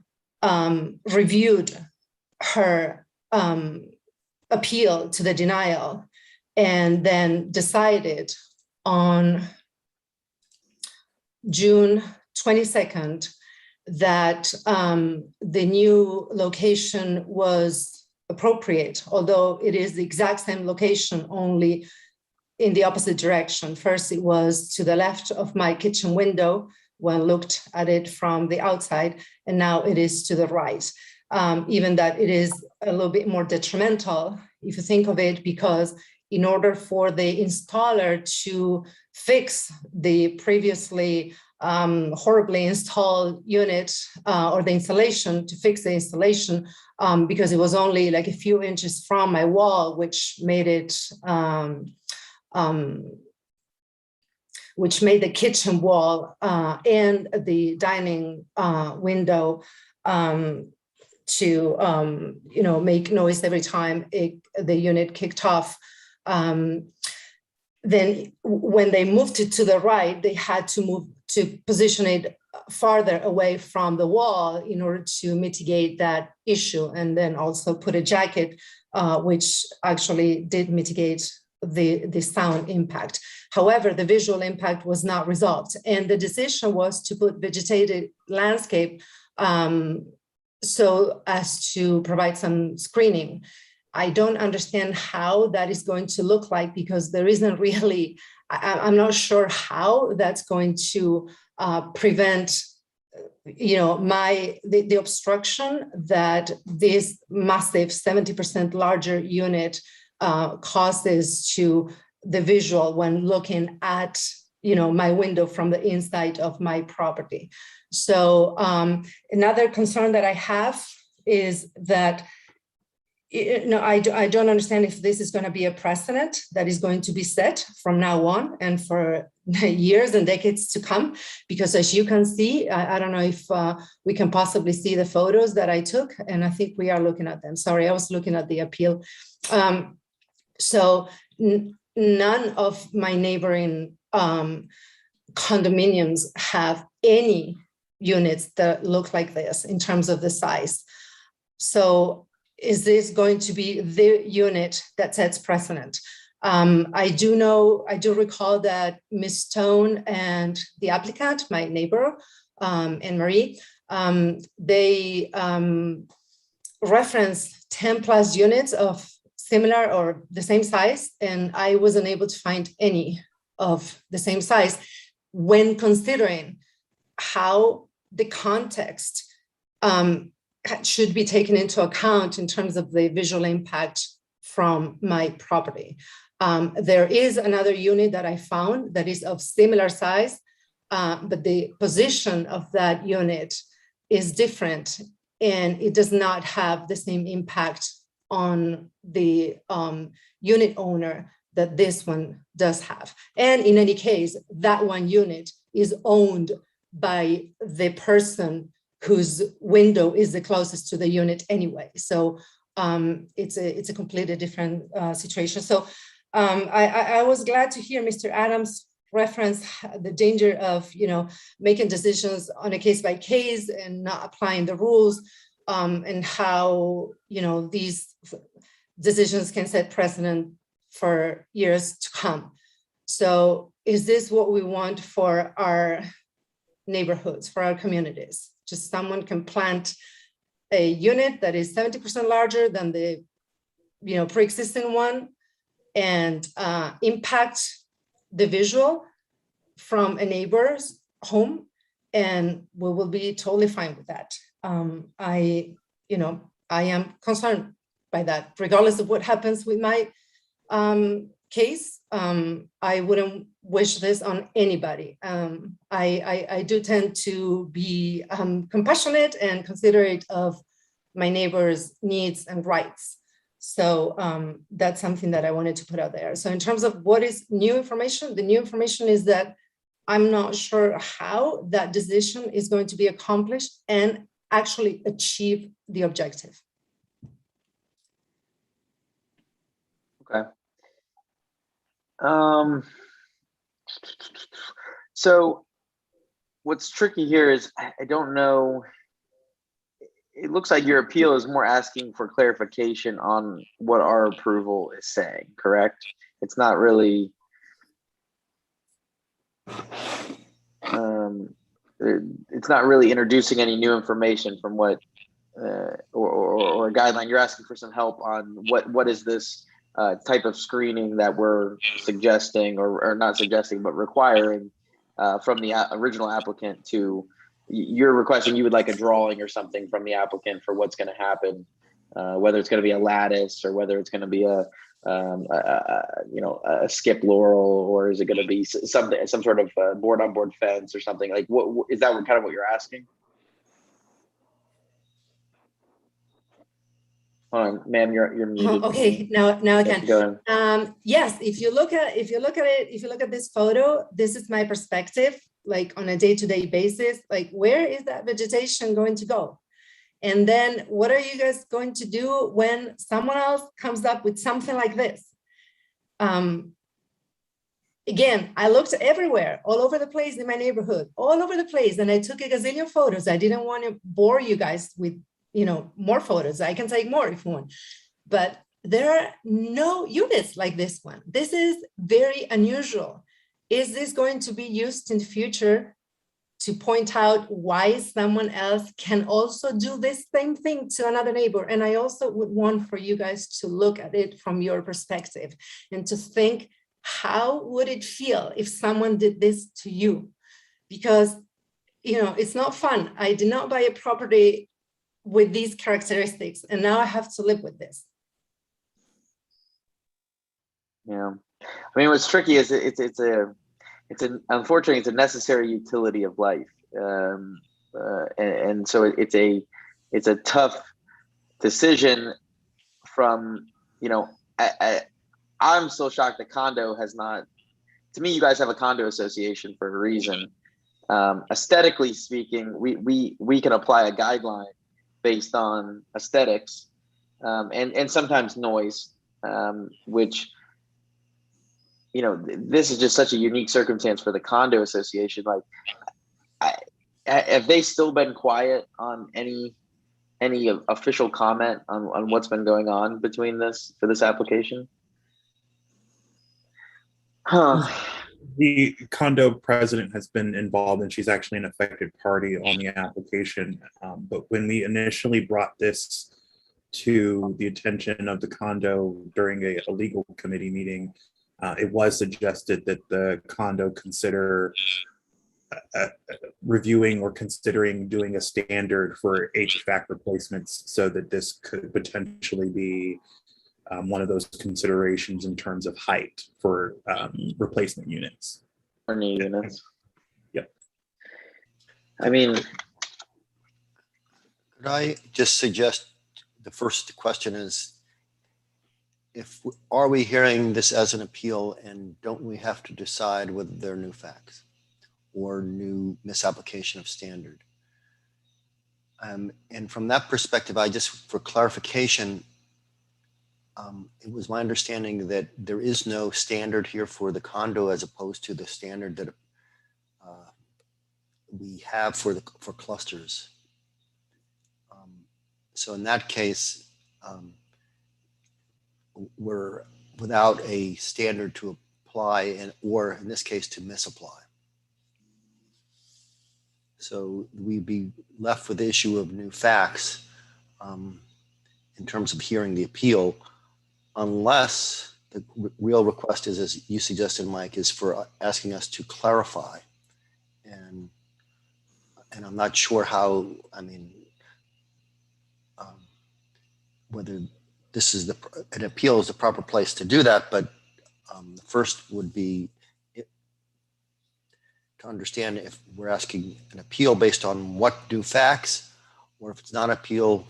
reviewed her appeal to the denial and then decided on June 22nd that the new location was appropriate, although it is the exact same location, only in the opposite direction. First, it was to the left of my kitchen window when looked at it from the outside, and now it is to the right. Even that it is a little bit more detrimental, if you think of it, because in order for the installer to fix the previously horribly installed unit, or the installation, to fix the installation, because it was only like a few inches from my wall, which made it which made the kitchen wall and the dining window to make noise every time the unit kicked off. Then when they moved it to the right, they had to position it farther away from the wall in order to mitigate that issue, and then also put a jacket, which actually did mitigate the sound impact. However, the visual impact was not resolved, and the decision was to put vegetated landscape so as to provide some screening. I don't understand how that is going to look like, because there isn't really, I'm not sure how that's going to prevent the obstruction that this massive 70% larger unit causes to the visual when looking at my window from the inside of my property. So another concern that I have is that I don't understand if this is going to be a precedent that is going to be set from now on and for years and decades to come, because as you can see, I don't know if we can possibly see the photos that I took, and I think we are looking at them. Sorry, I was looking at the appeal. So none of my neighboring condominiums have any units that look like this in terms of the size. So is this going to be the unit that sets precedent? I do recall that Ms. Stone and the applicant, my neighbor, Anne Marie, they referenced 10 plus units of similar or the same size, and I wasn't able to find any of the same size when considering how the context should be taken into account in terms of the visual impact from my property. There is another unit that I found that is of similar size, but the position of that unit is different and it does not have the same impact on the unit owner that this one does have. And in any case, that one unit is owned by the person whose window is the closest to the unit anyway. So it's a completely different situation. So I was glad to hear Mr. Adams reference the danger of making decisions on a case by case and not applying the rules, and how these decisions can set precedent for years to come. So is this what we want for our neighborhoods, for our communities? Just someone can plant a unit that is 70% larger than the pre-existing one and impact the visual from a neighbor's home, and we will be totally fine with that. I am concerned by that, regardless of what happens with my case. I wouldn't wish this on anybody. I do tend to be compassionate and considerate of my neighbors' needs and rights. So that's something that I wanted to put out there. So in terms of what is new information, the new information is that I'm not sure how that decision is going to be accomplished and actually achieve the objective. Okay. So what's tricky here is I don't know. It looks like your appeal is more asking for clarification on what our approval is saying, correct? It's not really, it's not really introducing any new information from what, or a guideline. You're asking for some help on what is this type of screening that we're suggesting or not suggesting, but requiring from the original applicant to, you're requesting you would like a drawing or something from the applicant for what's going to happen, whether it's going to be a lattice or whether it's going to be a skip laurel, or is it going to be some sort of board on board fence or something? Like, what is that kind of what you're asking? Hold on, ma'am, you're muted. Okay, now I can. Go ahead. Yes, if you look at this photo, this is my perspective, like on a day-to-day basis, like where is that vegetation going to go? And then what are you guys going to do when someone else comes up with something like this? Again, I looked everywhere, all over the place in my neighborhood, all over the place, and I took a gazillion photos. I didn't want to bore you guys with more photos. I can take more if you want, but there are no units like this one. This is very unusual. Is this going to be used in the future to point out why someone else can also do this same thing to another neighbor? And I also would want for you guys to look at it from your perspective and to think, how would it feel if someone did this to you? Because, it's not fun. I did not buy a property with these characteristics, and now I have to live with this. Yeah, I mean, what's tricky is unfortunately it's a necessary utility of life. and so it's a tough decision from, I'm still shocked that condo has not, to me, you guys have a condo association for a reason. Aesthetically speaking, we can apply a guideline based on aesthetics, and sometimes noise, which, this is just such a unique circumstance for the condo association. Like, have they still been quiet on any official comment on what's been going on between for this application? Huh. The condo president has been involved, and she's actually an affected party on the application. But when we initially brought this to the attention of the condo during a legal committee meeting, it was suggested that the condo consider reviewing or considering doing a standard for HVAC replacements, so that this could potentially be one of those considerations in terms of height for replacement units. Or new units. Yep. I mean, Could I just suggest, the first question is, are we hearing this as an appeal, and don't we have to decide whether they're new facts or new misapplication of standard? And from that perspective, for clarification, it was my understanding that there is no standard here for the condo as opposed to the standard that we have for clusters. So in that case, we're without a standard to apply, or in this case to misapply. So we'd be left with the issue of new facts in terms of hearing the appeal, unless the real request is, as you suggested, Mike, is for asking us to clarify. And I'm not sure how, whether this is an appeal is the proper place to do that, but the first would be to understand if we're asking an appeal based on what new facts, or if it's not appeal,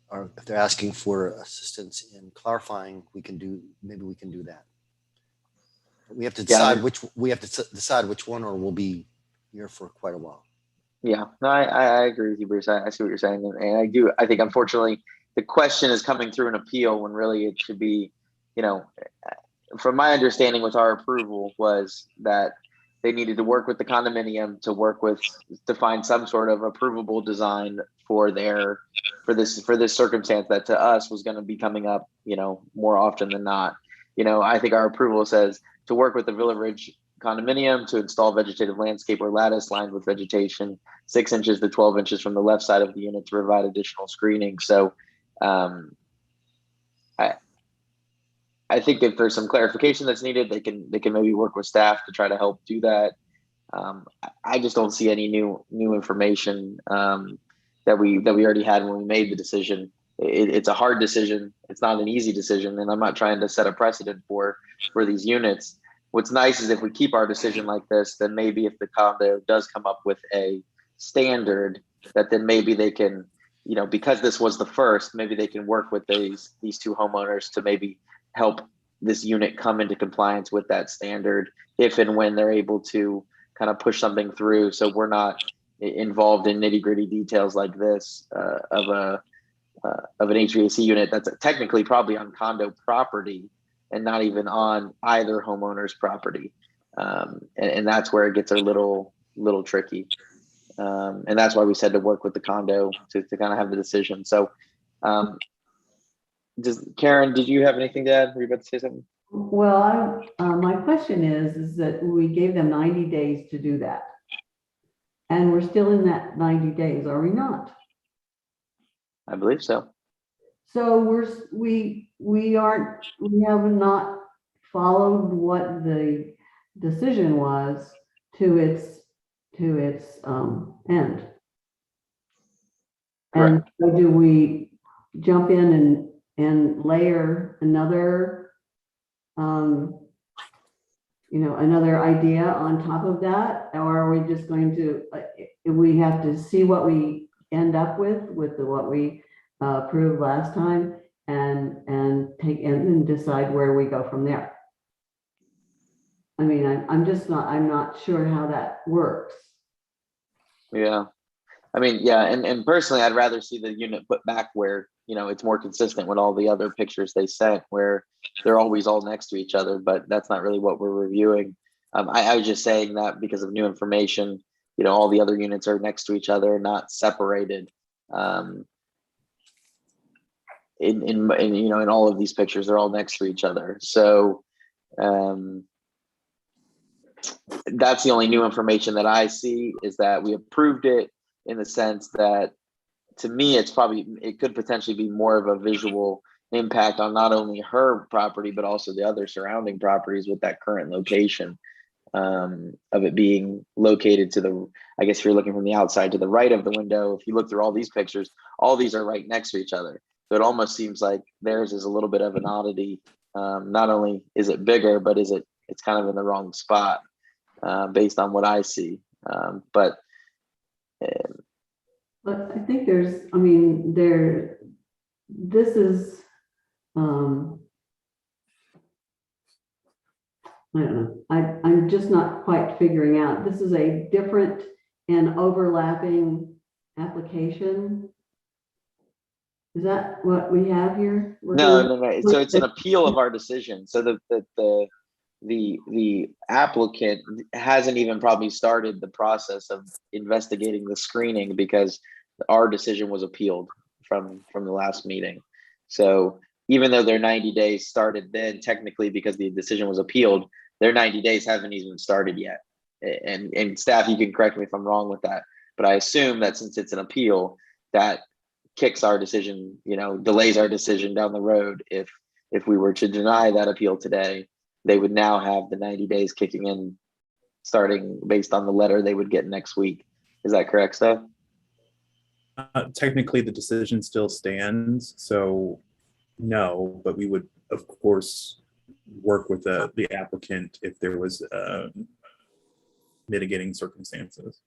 or if they're asking for assistance in clarifying, maybe we can do that. But we have to decide which one, or we'll be here for quite a while. Yeah, no, I agree with you, Bruce. I see what you're saying, and I think unfortunately the question is coming through an appeal when really it should be, from my understanding with our approval, was that they needed to work with the condominium to find some sort of approvable design for this circumstance that to us was going to be coming up, more often than not. I think our approval says to work with the Villa Ridge condominium to install vegetative landscape or lattice lined with vegetation 6 inches to 12 inches from the left side of the unit to provide additional screening. So I think if there's some clarification that's needed, they can maybe work with staff to try to help do that. I just don't see any new information that we already had when we made the decision. It's a hard decision. It's not an easy decision, and I'm not trying to set a precedent for these units. What's nice is if we keep our decision like this, then maybe if the condo does come up with a standard, that then maybe they can, because this was the first, maybe they can work with these two homeowners to maybe help this unit come into compliance with that standard if and when they're able to kind of push something through, so we're not involved in nitty-gritty details like this of an HVAC unit that's technically probably on condo property and not even on either homeowner's property, and that's where it gets a little tricky, and that's why we said to work with the condo to kind of have the decision. So Karen, did you have anything to add? Were you about to say something? Well, my question is that we gave them 90 days to do that. And we're still in that 90 days, are we not? I believe so. So we have not followed what the decision was to its end. And so do we jump in and layer another another idea on top of that, or are we just going to, we have to see what we end up with what we approved last time and take and decide where we go from there. I mean, I'm not sure how that works. Yeah. I mean, yeah, and personally, I'd rather see the unit put back where, you know, it's more consistent with all the other pictures they sent, where they're always all next to each other, but that's not really what we're reviewing. I was just saying that because of new information, you know, all the other units are next to each other, not separated. In you know, in all of these pictures, they're all next to each other. So that's the only new information that I see, is that we approved it in the sense that, to me, it could potentially be more of a visual impact on not only her property, but also the other surrounding properties with that current location of it being located to the, I guess if you're looking from the outside, to the right of the window. If you look through all these pictures, all these are right next to each other. So it almost seems like theirs is a little bit of an oddity. Not only is it bigger, but it's kind of in the wrong spot based on what I see. But I think there's, I mean, this is, I don't know, I'm just not quite figuring out. This is a different and overlapping application. Is that what we have here? No. So it's an appeal of our decision. So the applicant hasn't even probably started the process of investigating the screening, because our decision was appealed from the last meeting. So even though their 90 days started then, technically, because the decision was appealed, their 90 days haven't even started yet. And staff, you can correct me if I'm wrong with that, but I assume that since it's an appeal, that kicks our decision, you know, delays our decision down the road. If we were to deny that appeal today, they would now have the 90 days kicking in, starting based on the letter they would get next week. Is that correct, Steph? Technically, the decision still stands, so no, but we would, of course, work with the applicant if there was mitigating circumstances.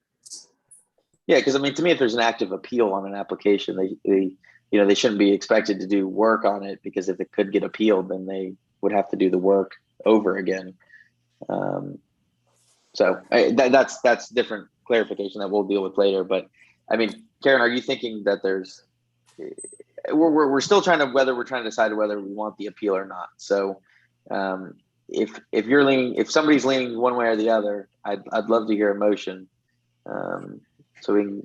Yeah, because I mean, to me, if there's an active appeal on an application, they shouldn't be expected to do work on it, because if it could get appealed, then they would have to do the work over again. So that's different clarification that we'll deal with later. But I mean, Karen, are you thinking that there's we're still trying to decide whether we want the appeal or not? So if somebody's leaning one way or the other, I'd love to hear a motion. So we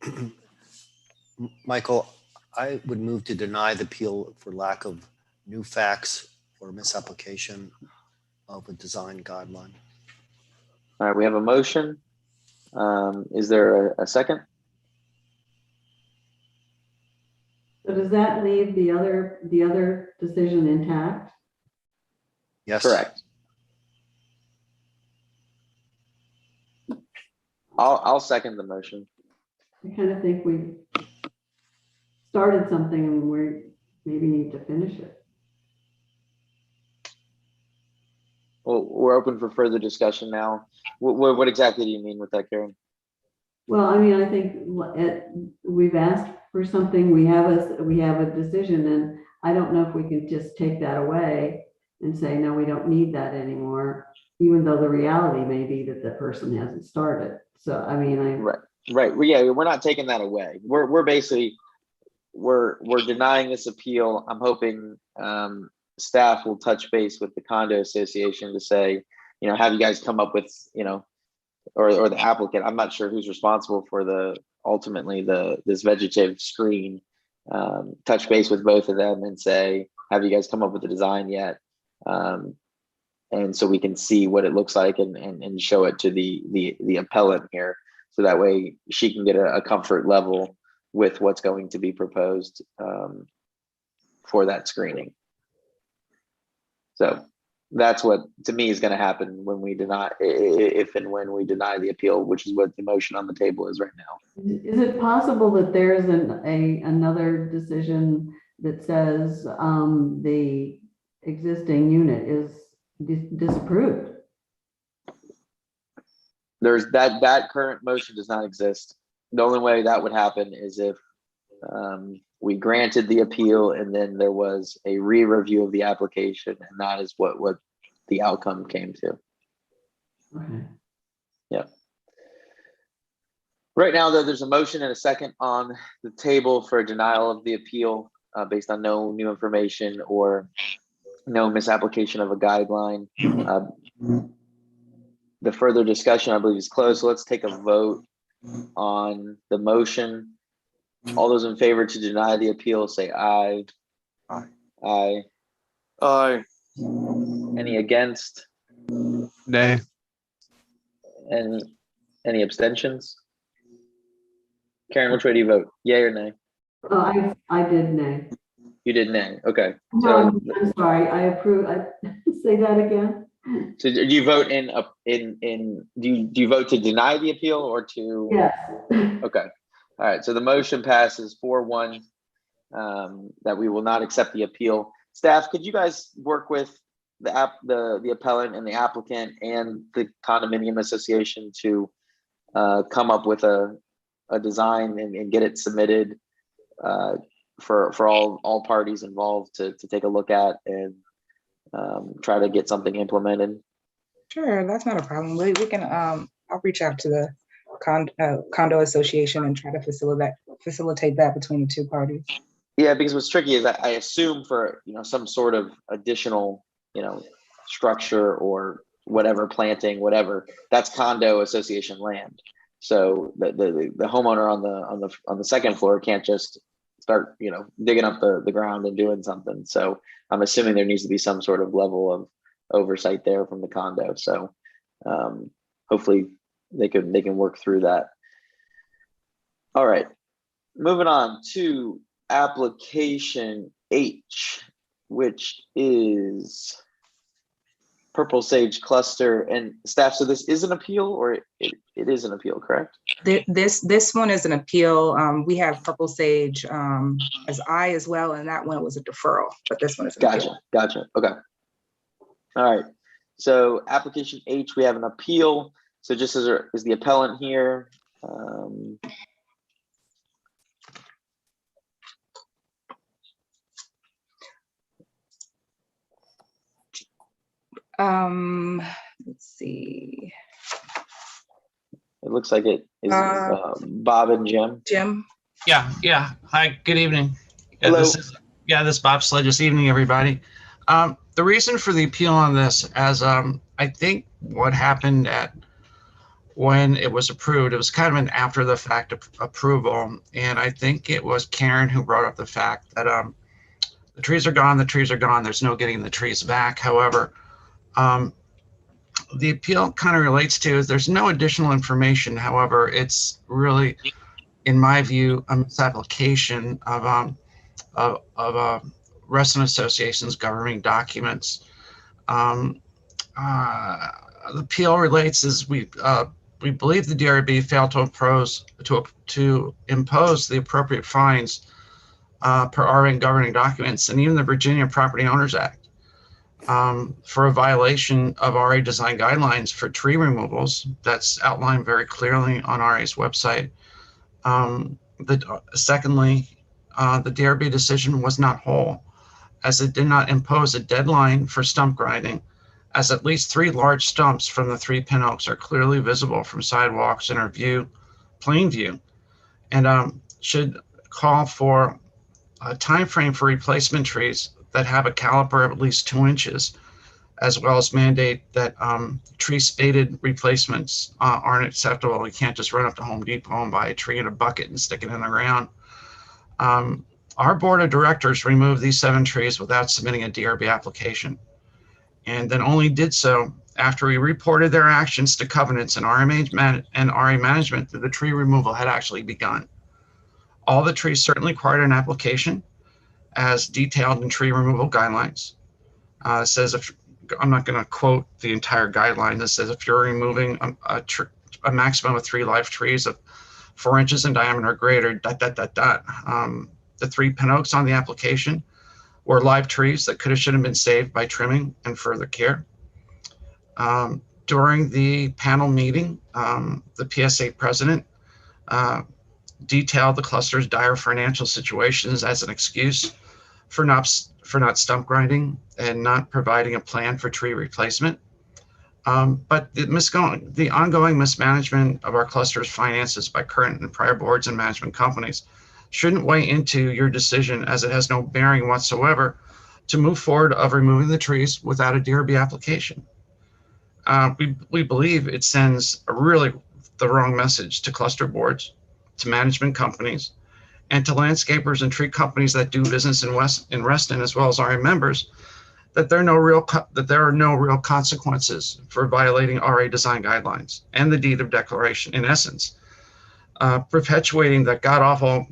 can... Michael, I would move to deny the appeal for lack of new facts or misapplication of a design guideline. All right, we have a motion. Is there a second? So does that leave the other decision intact? Yes. Correct. I'll second the motion. I kind of think we started something and we maybe need to finish it. Well, we're open for further discussion now. What exactly do you mean with that, Karen? Well, I mean, I think we've asked for something. We have a decision, and I don't know if we can just take that away and say, no, we don't need that anymore, even though the reality may be that the person hasn't started. So, I mean, Right. Well, yeah, we're not taking that away. We're basically denying this appeal. I'm hoping staff will touch base with the condo association to say, you know, have you guys come up with, you know, or the applicant. I'm not sure who's responsible for ultimately this vegetative screen. Touch base with both of them and say, have you guys come up with a design yet? And so we can see what it looks like and show it to the appellant here. So that way she can get a comfort level with what's going to be proposed for that screening. So that's what, to me, is going to happen when we deny, if and when we deny the appeal, which is what the motion on the table is right now. is it possible that there's another decision that says the existing unit is disapproved? there's that current motion does not exist. The only way that would happen is if we granted the appeal and then there was a re-review of the application, and that is what the outcome came to. Okay. Yeah. Right now, though, there's a motion and a second on the table for a denial of the appeal based on no new information or no misapplication of a guideline. The further discussion, I believe, is closed. So let's take a vote on the motion. All those in favor to deny the appeal, say aye. Aye. Aye. Aye. Any against? Nay. Any abstentions? Karen, which way do you vote? Yay or nay? I did nay. You did nay. Okay. No, So, I'm sorry. I approve. Say that again. so do you vote do you vote to deny the appeal or to? Yes. Okay. All right. So the motion passes 4-1 that we will not accept the appeal. Staff, could you guys work with the appellant and the applicant and the condominium association to come up with a design and get it submitted for all parties involved to take a look at and try to get something implemented? Sure, that's not a problem. We can, I'll reach out to the condo association and try to facilitate that between the two parties. Yeah, because what's tricky is I assume for some sort of additional structure or whatever, planting, whatever, that's condo association land. So the homeowner on the second floor can't just start digging up the ground and doing something. So I'm assuming there needs to be some sort of level of oversight there from the condo. So hopefully they can work through that. All right, moving on to application H, which is Purple Sage Cluster. And staff, so this is an appeal, or it is an appeal, correct? This one is an appeal. We have Purple Sage as I as well, and that one was a deferral, but this one is an appeal. Gotcha. Okay. All right. So application H, we have an appeal. So just as is the appellant here. Let's see. It looks like it is Bob and Jim. Jim. Yeah. Hi, good evening. Hello. This is Bob Sledges. Evening, everybody. The reason for the appeal on this, as I think what happened when it was approved, it was kind of an after the fact approval. And I think it was Karen who brought up the fact that the trees are gone, there's no getting the trees back. However, the appeal kind of relates to is there's no additional information. However, it's really, in my view, a misapplication of resident associations governing documents. The appeal relates is we believe the DRB failed to impose the appropriate fines per RN governing documents and even the Virginia Property Owners Act for a violation of RA design guidelines for tree removals. That's outlined very clearly on RA's website. Secondly, the DRB decision was not whole, as it did not impose a deadline for stump grinding, as at least 3 large stumps from the 3 pin oaks are clearly visible from sidewalks in our plain view, and should call for a time frame for replacement trees that have a caliper of at least 2 inches, as well as mandate that tree spaded replacements aren't acceptable. You can't just run up to Home Depot and buy a tree in a bucket and stick it in the ground. Our board of directors removed these 7 trees without submitting a DRB application, and then only did so after we reported their actions to covenants and RA management that the tree removal had actually begun. All the trees certainly required an application as detailed in tree removal guidelines. It says, I'm not going to quote the entire guideline. This says if you're removing a maximum of 3 live trees of 4 inches in diameter or greater, the 3 pin oaks on the application were live trees that should have been saved by trimming and further care. During the panel meeting, the PSA president detailed the cluster's dire financial situations as an excuse for not stump grinding and not providing a plan for tree replacement. But the ongoing mismanagement of our cluster's finances by current and prior boards and management companies shouldn't weigh into your decision, as it has no bearing whatsoever to move forward of removing the trees without a DRB application. We believe it sends the wrong message to cluster boards, to management companies, and to landscapers and tree companies that do business in Reston, as well as our members, that there are no real consequences for violating RA design guidelines and the deed of declaration. In essence, perpetuating that god-awful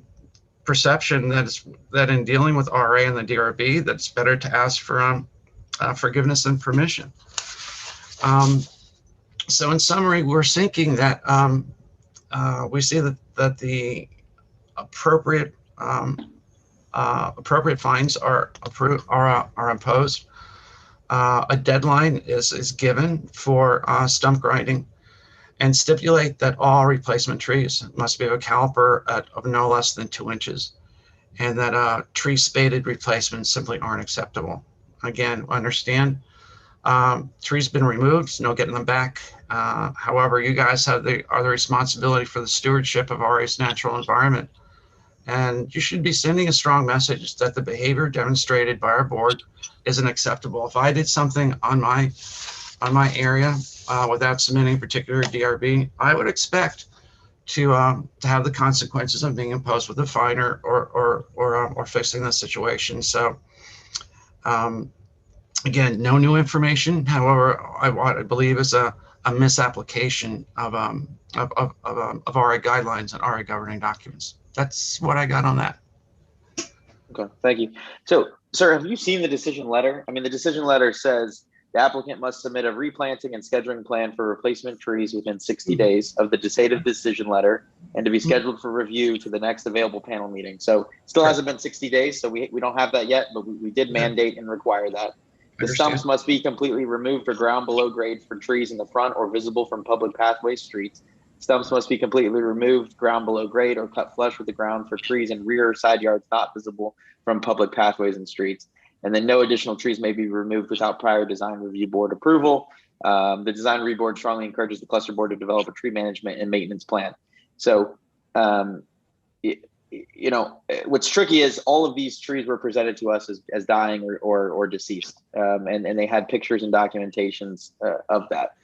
perception that in dealing with RA and the DRB, that it's better to ask for forgiveness than permission. So in summary, we're thinking that we see that the appropriate fines are imposed. A deadline is given for stump grinding, and stipulate that all replacement trees must be of a caliper of no less than 2 inches, and that tree spaded replacements simply aren't acceptable. Again, understand trees been removed, no getting them back. However, you guys are the responsibility for the stewardship of RA's natural environment. And you should be sending a strong message that the behavior demonstrated by our board isn't acceptable. If I did something on my area without submitting a particular DRB, I would expect to have the consequences of being imposed with a fine or fixing the situation. So again, no new information. However, what I believe is a misapplication of RA guidelines and RA governing documents. That's what I got on that. Okay, thank you. So, sir, have you seen the decision letter? I mean, the decision letter says the applicant must submit a replanting and scheduling plan for replacement trees within 60 days of the dated decision letter, and to be scheduled for review to the next available panel meeting. So still hasn't been 60 days, so we don't have that yet, but we did mandate and require that. The stumps must be completely removed or ground below grade for trees in the front or visible from public pathways, streets. Stumps must be completely removed, ground below grade, or cut flush with the ground for trees in rear or side yards not visible from public pathways and streets. And then no additional trees may be removed without prior design review board approval. The design review board strongly encourages the cluster board to develop a tree management and maintenance plan. So, you know, what's tricky is all of these trees were presented to us as dying or deceased, and they had pictures and documentations of that.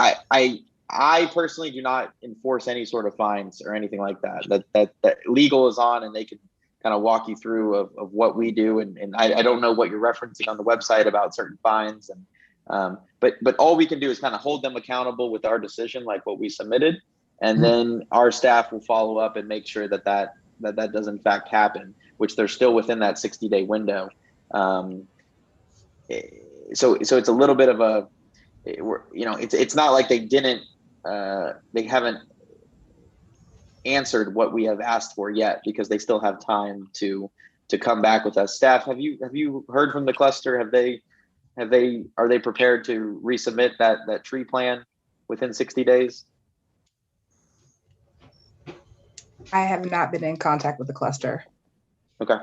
I personally do not enforce any sort of fines or anything like that. That legal is on, and they can kind of walk you through of what we do. And I don't know what you're referencing on the website about certain fines. And but all we can do is kind of hold them accountable with our decision, like what we submitted, and then our staff will follow up and make sure that does in fact happen, which they're still within that 60-day window. So it's a little bit of a, you know, it's not like they haven't answered what we have asked for yet, because they still have time to come back with us. Staff, have you heard from the cluster? Are they prepared to resubmit that tree plan within 60 days? I have not been in contact with the cluster. Okay.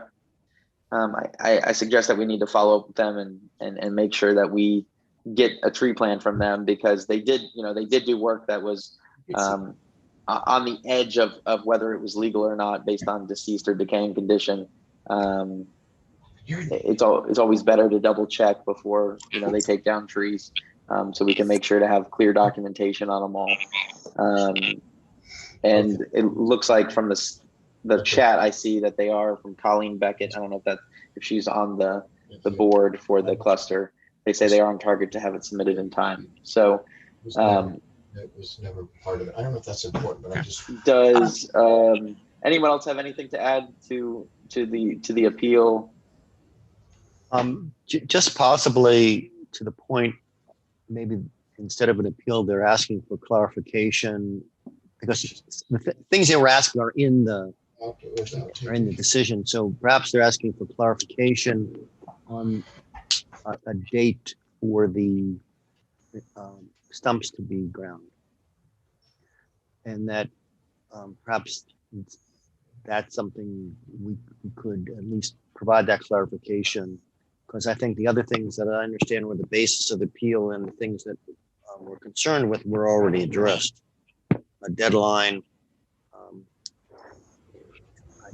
I suggest that we need to follow up with them and make sure that we get a tree plan from them, because they did do work that was on the edge of whether it was legal or not based on deceased or decaying condition. It's always better to double check before they take down trees, so we can make sure to have clear documentation on them all. And it looks like from the chat, I see that they are from Colleen Beckett. I don't know if she's on the board for the cluster. They say they are on target to have it submitted in time. So it was never part of it. I don't know if that's important, but I just does anyone else have anything to add to the appeal? Just possibly to the point, maybe instead of an appeal, they're asking for clarification, because the things they were asking are in the decision. So perhaps they're asking for clarification on a date for the stumps to be ground. And that perhaps that's something we could at least provide that clarification. Because I think the other things that I understand were the basis of the appeal and the things that we're concerned with were already addressed. A deadline,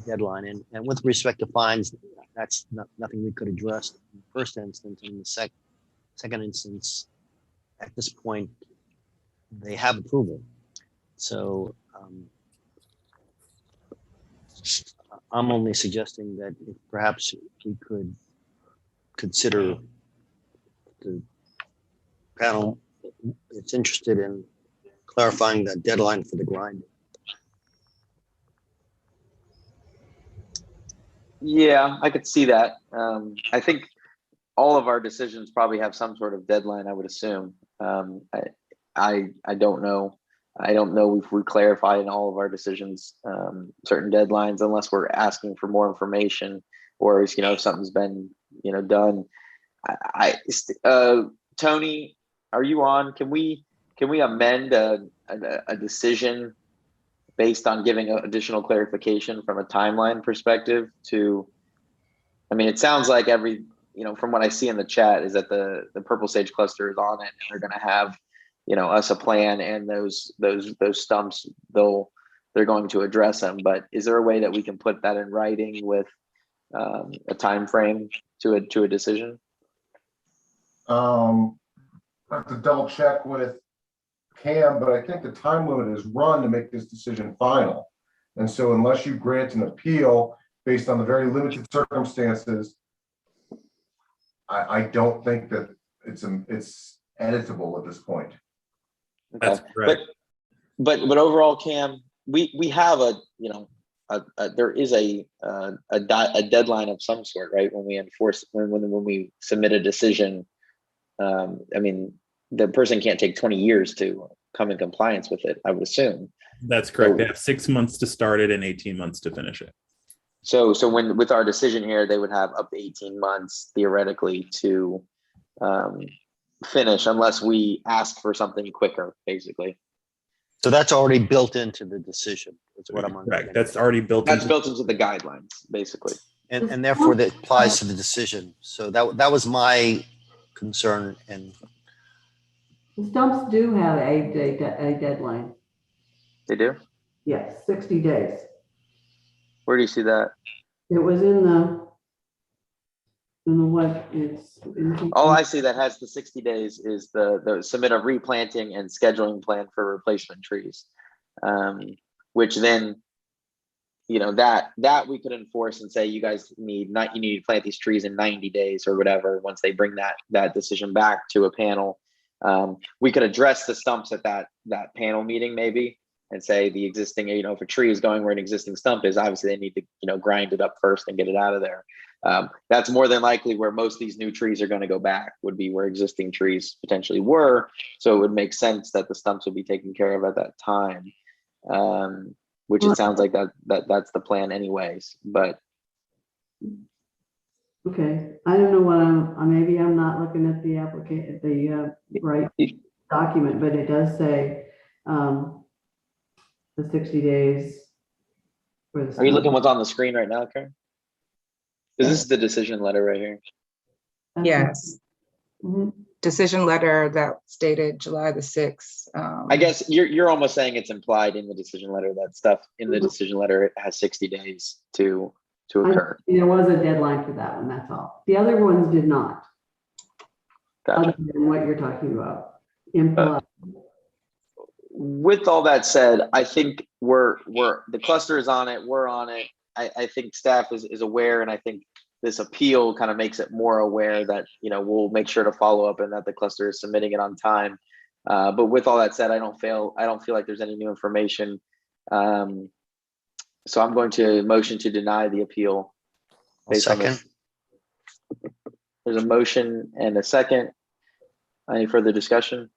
and with respect to fines, that's nothing we could address in the first instance. In the second instance, at this point, they have approval. So I'm only suggesting that if perhaps we could consider the panel is interested in clarifying the deadline for the grinding. Yeah, I could see that. I think all of our decisions probably have some sort of deadline, I would assume. I don't know. I don't know if we clarify in all of our decisions certain deadlines unless we're asking for more information or if something's been done. Tony, are you on? Can we amend a decision based on giving additional clarification from a timeline perspective to? I mean, it sounds like from what I see in the chat is that the Purple Sage cluster is on it and they're going to have us a plan, and those stumps they're going to address them. But is there a way that we can put that in writing with a time frame to a decision? I have to double check with Cam, but I think the time limit is run to make this decision final. And so unless you grant an appeal based on the very limited circumstances, I don't think that it's editable at this point. Okay. But overall, Cam, we have there is a deadline of some sort, right? When we enforce when we submit a decision, I mean, the person can't take 20 years to come in compliance with it, I would assume. That's correct. They have 6 months to start it and 18 months to finish it. So with our decision here, they would have up to 18 months theoretically to finish, unless we ask for something quicker, basically. So that's already built into the decision. That's what I'm understanding. Correct. That's already built. That's built into the guidelines, basically. And therefore that applies to the decision. So that was my concern. And The stumps do have a deadline. They do? Yes, 60 days. Where do you see that? It was in the what it's. All I see that has the 60 days is the submit a replanting and scheduling plan for replacement trees, which then, that we could enforce and say, you guys need to plant these trees in 90 days or whatever. Once they bring that decision back to a panel, we could address the stumps at that panel meeting maybe, and say the existing, if a tree is going where an existing stump is, obviously they need to, grind it up first and get it out of there. That's more than likely where most of these new trees are going to go back, would be where existing trees potentially were. So it would make sense that the stumps would be taken care of at that time, which it sounds like that's the plan anyways. But okay, I don't know what maybe I'm not looking at the right document, but it does say the 60 days. Are you looking what's on the screen right now, Karen? Because this is the decision letter right here. Yes. Mm-hmm. Decision letter that stated July the 6th. I guess you're almost saying it's implied in the decision letter that stuff in the decision letter it has 60 days to occur. There was a deadline for that one, that's all. The other ones did not. Gotcha. Other than what you're talking about. Implied. With all that said, I think we're the cluster is on it. We're on it. I think staff is aware, and I think this appeal kind of makes it more aware that we'll make sure to follow up and that the cluster is submitting it on time. But with all that said, I don't feel like there's any new information. So I'm going to motion to deny the appeal. Second. There's a motion and a second. Any further discussion?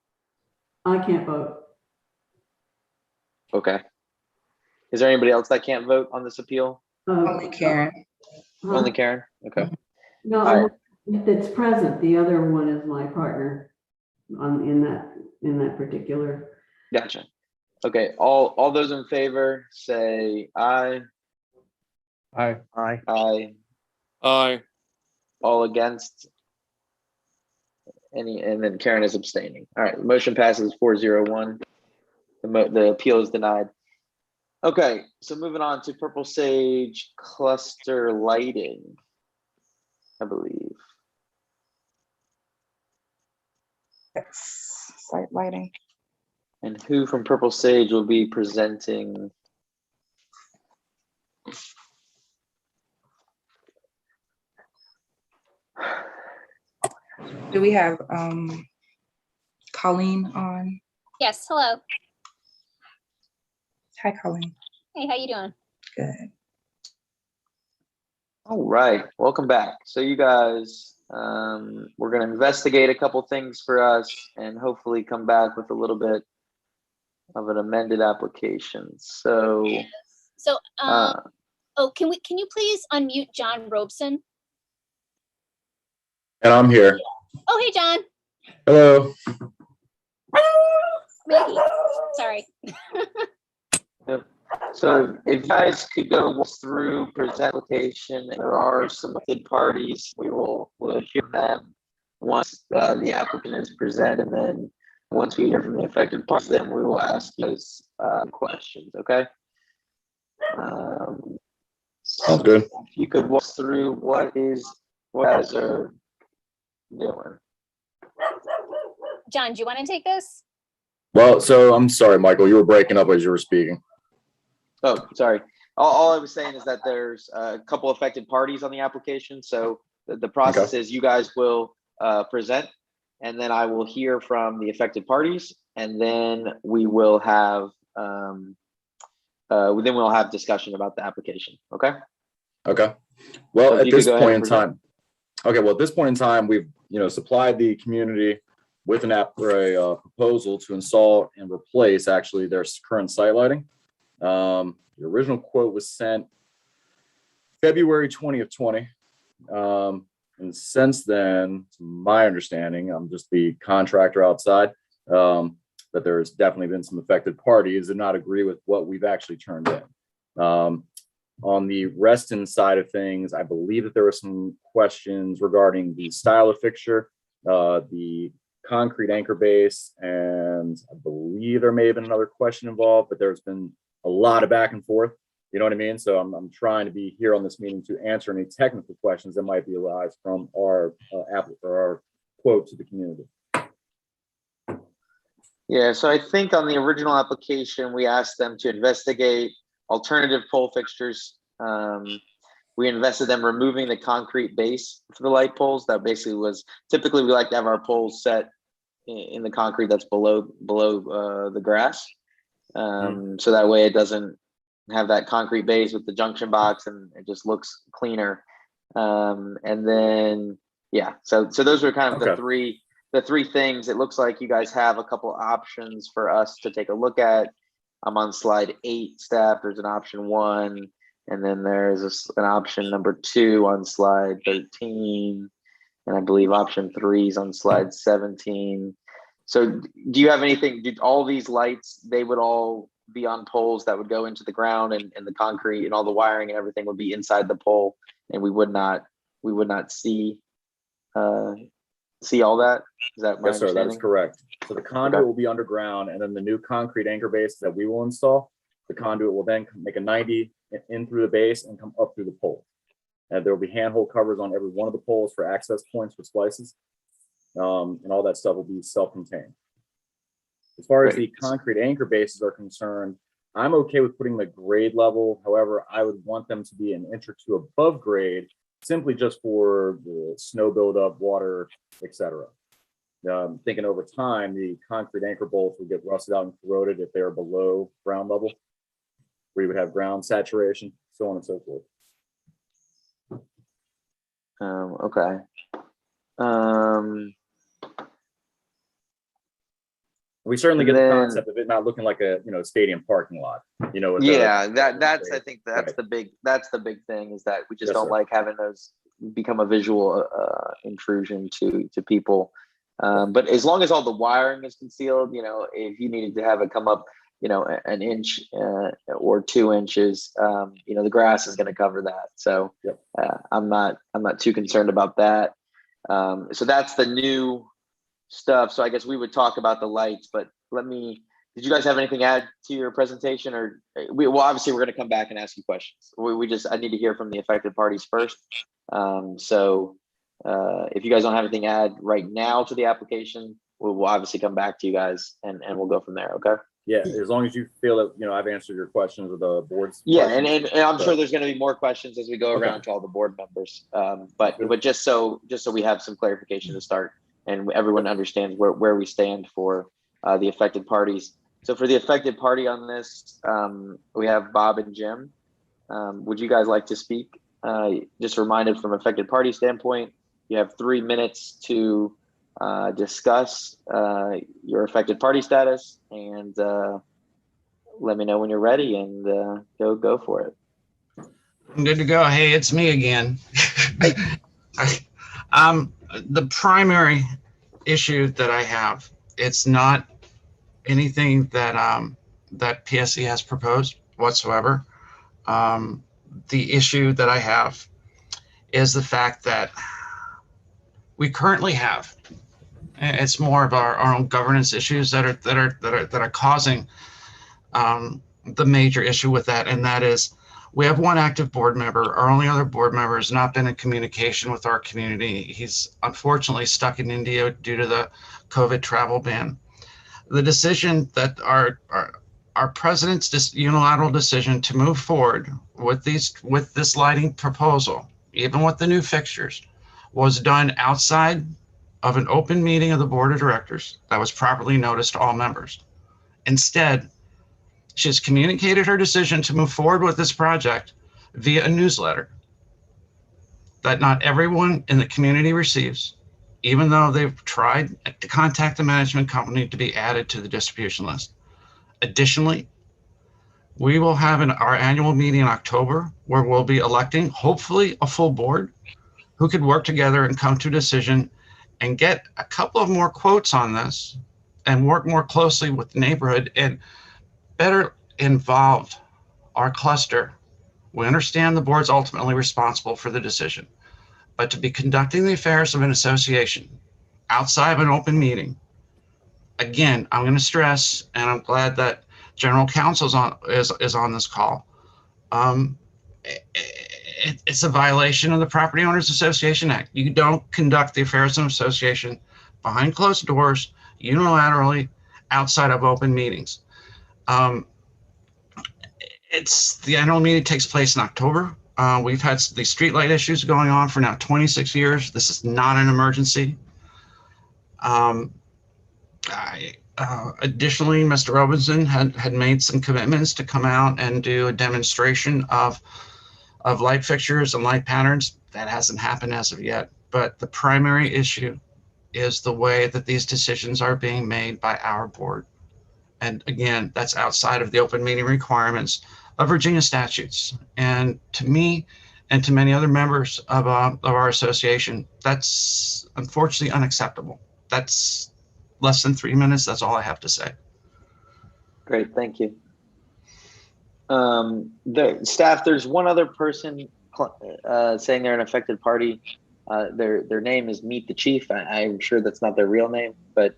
I can't vote. Okay. Is there anybody else that can't vote on this appeal? Only Karen. Only Karen? Okay. No, All right. it's present. The other one is my partner. in that particular. Gotcha. Okay, all those in favor say aye. Aye. Aye. Aye. Aye. All against? Any, and then Karen is abstaining. All right, motion passes 4-0-1. The appeal is denied. Okay, so moving on to Purple Sage cluster lighting, I believe. Yes, site lighting. And who from Purple Sage will be presenting? Do we have Colleen on? Yes, hello. Hi, Colleen. Hey, how you doing? Good. All right, welcome back. So you guys, we're going to investigate a couple things for us and hopefully come back with a little bit of an amended application. So, So, oh, can you please unmute John Robeson? And I'm here. Oh, hey, John. Hello. Maggie. Sorry. so if you guys could go through present application, and there are some good parties, we'll hear them once the applicant is presented, and then once we hear from the affected parties, then we will ask those questions. Okay. Sounds good. If you could walk through what you guys are doing. John, do you want to take this? Well, so I'm sorry, Michael, you were breaking up as you were speaking. Oh, sorry. All I was saying is that there's a couple affected parties on the application. So the process is you guys will present, and then I will hear from the affected parties, and then we will have discussion about the application. Okay. Okay. Well, So at this go ahead point and in time, we've supplied the community with a proposal to install and replace actually their current site lighting. The original quote was sent February 20th, 20. And since then, to my understanding, I'm just the contractor outside, that there's definitely been some affected parties that not agree with what we've actually turned in. On the Reston side of things, I believe that there were some questions regarding the style of fixture, the concrete anchor base, and I believe there may have been another question involved, but there's been a lot of back and forth. You know what I mean? So I'm trying to be here on this meeting to answer any technical questions that might be arise from our our quote to the community. Yeah, so I think on the original application, we asked them to investigate alternative pole fixtures. We invested them removing the concrete base for the light poles. That basically was, typically we like to have our poles set in the concrete that's below the grass. So that way it doesn't have that concrete base with the junction box, and it just looks cleaner. And then, yeah, so those are kind of the three things. It looks like you guys have a couple options for us to take a look at. I'm on slide 8, staff. There's an option 1, and then there's an option number 2 on slide 13, and I believe option 3 is on slide 17. So do you have anything, all these lights, they would all be on poles that would go into the ground, and the concrete and all the wiring and everything would be inside the pole, and we would not see all that? Is that my Yes, sir, that is understanding? correct. So the conduit will be underground, and then the new concrete anchor base that we will install, the conduit will then make a 90 in through the base and come up through the pole. And there will be handhold covers on every one of the poles for access points for splices. And all that stuff will be self-contained. As far as the concrete anchor bases are concerned, I'm okay with putting the grade level. However, I would want them to be an inch or two above grade, simply just for the snow buildup, water, etc. Thinking over time, the concrete anchor bolts will get rusted out and corroded if they are below ground level, where you would have ground saturation, so on and so forth. Okay. We certainly get the concept of it not looking like a stadium parking lot. Yeah, that's I think that's the big thing, is that we just don't like having those become a visual intrusion to people. But as long as all the wiring is concealed, you know, if you needed to have it come up, you know, an inch or 2 inches, you know, the grass is going to cover that. So I'm not too concerned about that. So that's the new stuff. So I guess we would talk about the lights, but did you guys have anything to add to your presentation, or obviously we're going to come back and ask you questions. I need to hear from the affected parties first. So if you guys don't have anything to add right now to the application, we'll obviously come back to you guys and we'll go from there. Okay. Yeah, as long as you feel that, you know, I've answered your questions or the board's Yeah, questions. and I'm sure there's going to be more questions as we go around to all the board members. But just so we have some clarification to start and everyone understands where we stand for the affected parties. So for the affected party on this, we have Bob and Jim. Would you guys like to speak? Just reminded from affected party standpoint, you have 3 minutes to discuss your affected party status, and let me know when you're ready, and go for it. I'm good to go. Hey, it's me again. The primary issue that I have, it's not anything that PSC has proposed whatsoever. The issue that I have is the fact that we currently have, it's more of our own governance issues that are causing the major issue with that, and that is we have one active board member. Our only other board member has not been in communication with our community. He's unfortunately stuck in India due to the COVID travel ban. The decision that our president's unilateral decision to move forward with this lighting proposal, even with the new fixtures, was done outside of an open meeting of the board of directors that was properly noticed to all members. Instead, she has communicated her decision to move forward with this project via a newsletter that not everyone in the community receives, even though they've tried to contact the management company to be added to the distribution list. Additionally, we will have our annual meeting in October where we'll be electing, hopefully, a full board who could work together and come to a decision and get a couple of more quotes on this and work more closely with the neighborhood and better involve our cluster. We understand the board's ultimately responsible for the decision, but to be conducting the affairs of an association outside of an open meeting, again, I'm going to stress, and I'm glad that General Counsel is on this call. It's a violation of the Property Owners Association Act. You don't conduct the affairs of an association behind closed doors, unilaterally, outside of open meetings. The annual meeting takes place in October. We've had these streetlight issues going on for now 26 years. This is not an emergency. Additionally, Mr. Robinson had made some commitments to come out and do a demonstration of light fixtures and light patterns. That hasn't happened as of yet. But the primary issue is the way that these decisions are being made by our board. And again, that's outside of the open meeting requirements of Virginia statutes. And to me, and to many other members of our association, that's unfortunately unacceptable. That's less than 3 minutes. That's all I have to say. Great, thank you. The staff, there's one other person saying they're an affected party. Their name is Meet the Chief. I'm sure that's not their real name, but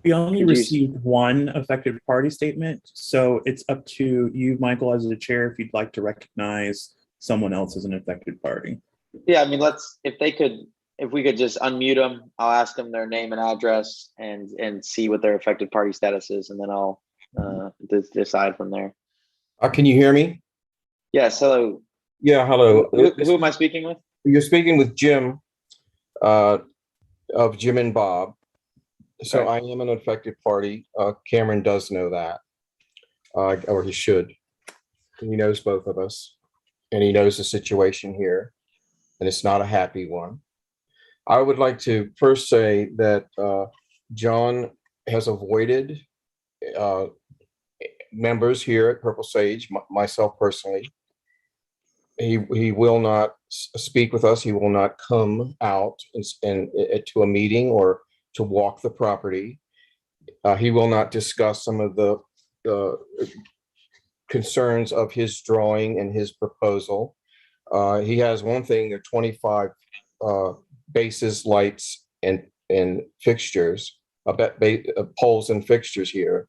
we only received one affected party statement, so it's up to you, Michael, as the chair, if you'd like to recognize someone else as an affected party. Yeah, I mean, if we could just unmute them, I'll ask them their name and address and see what their affected party status is, and then I'll decide from there. Can you hear me? Yes, hello. Yeah, hello. Who am I speaking with? You're speaking with Jim of Jim and Bob. So I am an affected party. Cameron does know that, or he should. He knows both of us, and he knows the situation here, and it's not a happy one. I would like to first say that John has avoided members here at Purple Sage, myself personally. He will not speak with us. He will not come out and to a meeting or to walk the property. He will not discuss some of the concerns of his drawing and his proposal. He has one thing, there are 25 bases, lights, and fixtures, poles and fixtures here.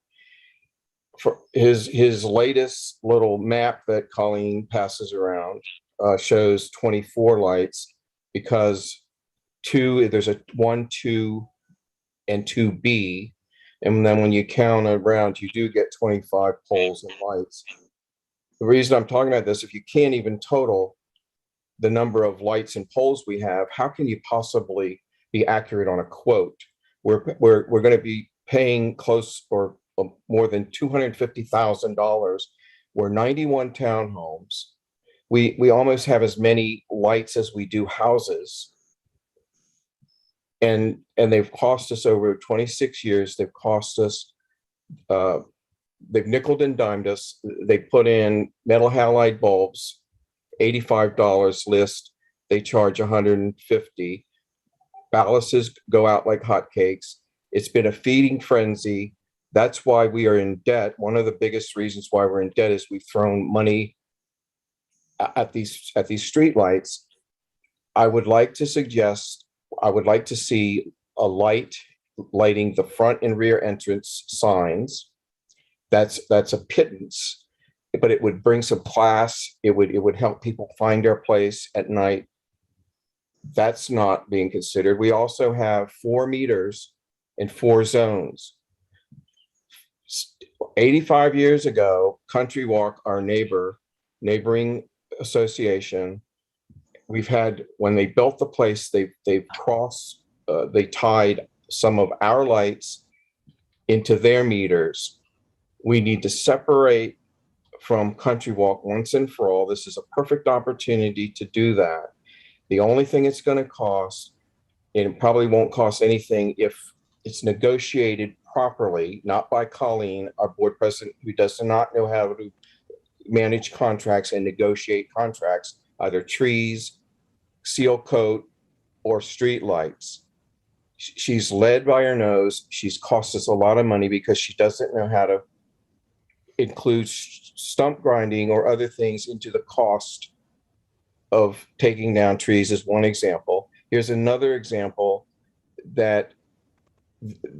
For his latest little map that Colleen passes around shows 24 lights, because there's a 1, 2, and 2B. And then when you count around, you do get 25 poles and lights. The reason I'm talking about this, if you can't even total the number of lights and poles we have, how can you possibly be accurate on a quote? We're going to be paying close or more than $250,000. We're 91 townhomes. We almost have as many lights as we do houses. And they've cost us over 26 years. They've cost us, they've nickeled and dimed us. They put in metal halide bulbs, $85 list. They charge $150. Ballasts go out like hotcakes. It's been a feeding frenzy. That's why we are in debt. One of the biggest reasons why we're in debt is we've thrown money at these streetlights. I would like to see a lighting the front and rear entrance signs. That's a pittance, but it would bring some class. It would help people find their place at night. That's not being considered. We also have 4 meters in 4 zones. 85 years ago, Country Walk, our neighboring association, we've had, when they built the place, they tied some of our lights into their meters. We need to separate from Country Walk once and for all. This is a perfect opportunity to do that. The only thing it's going to cost, and it probably won't cost anything if it's negotiated properly, not by Colleen, our board president, who does not know how to manage contracts and negotiate contracts, either trees, seal coat, or street lights. She's led by her nose. She's cost us a lot of money because she doesn't know how to include stump grinding or other things into the cost of taking down trees, is one example. Here's another example that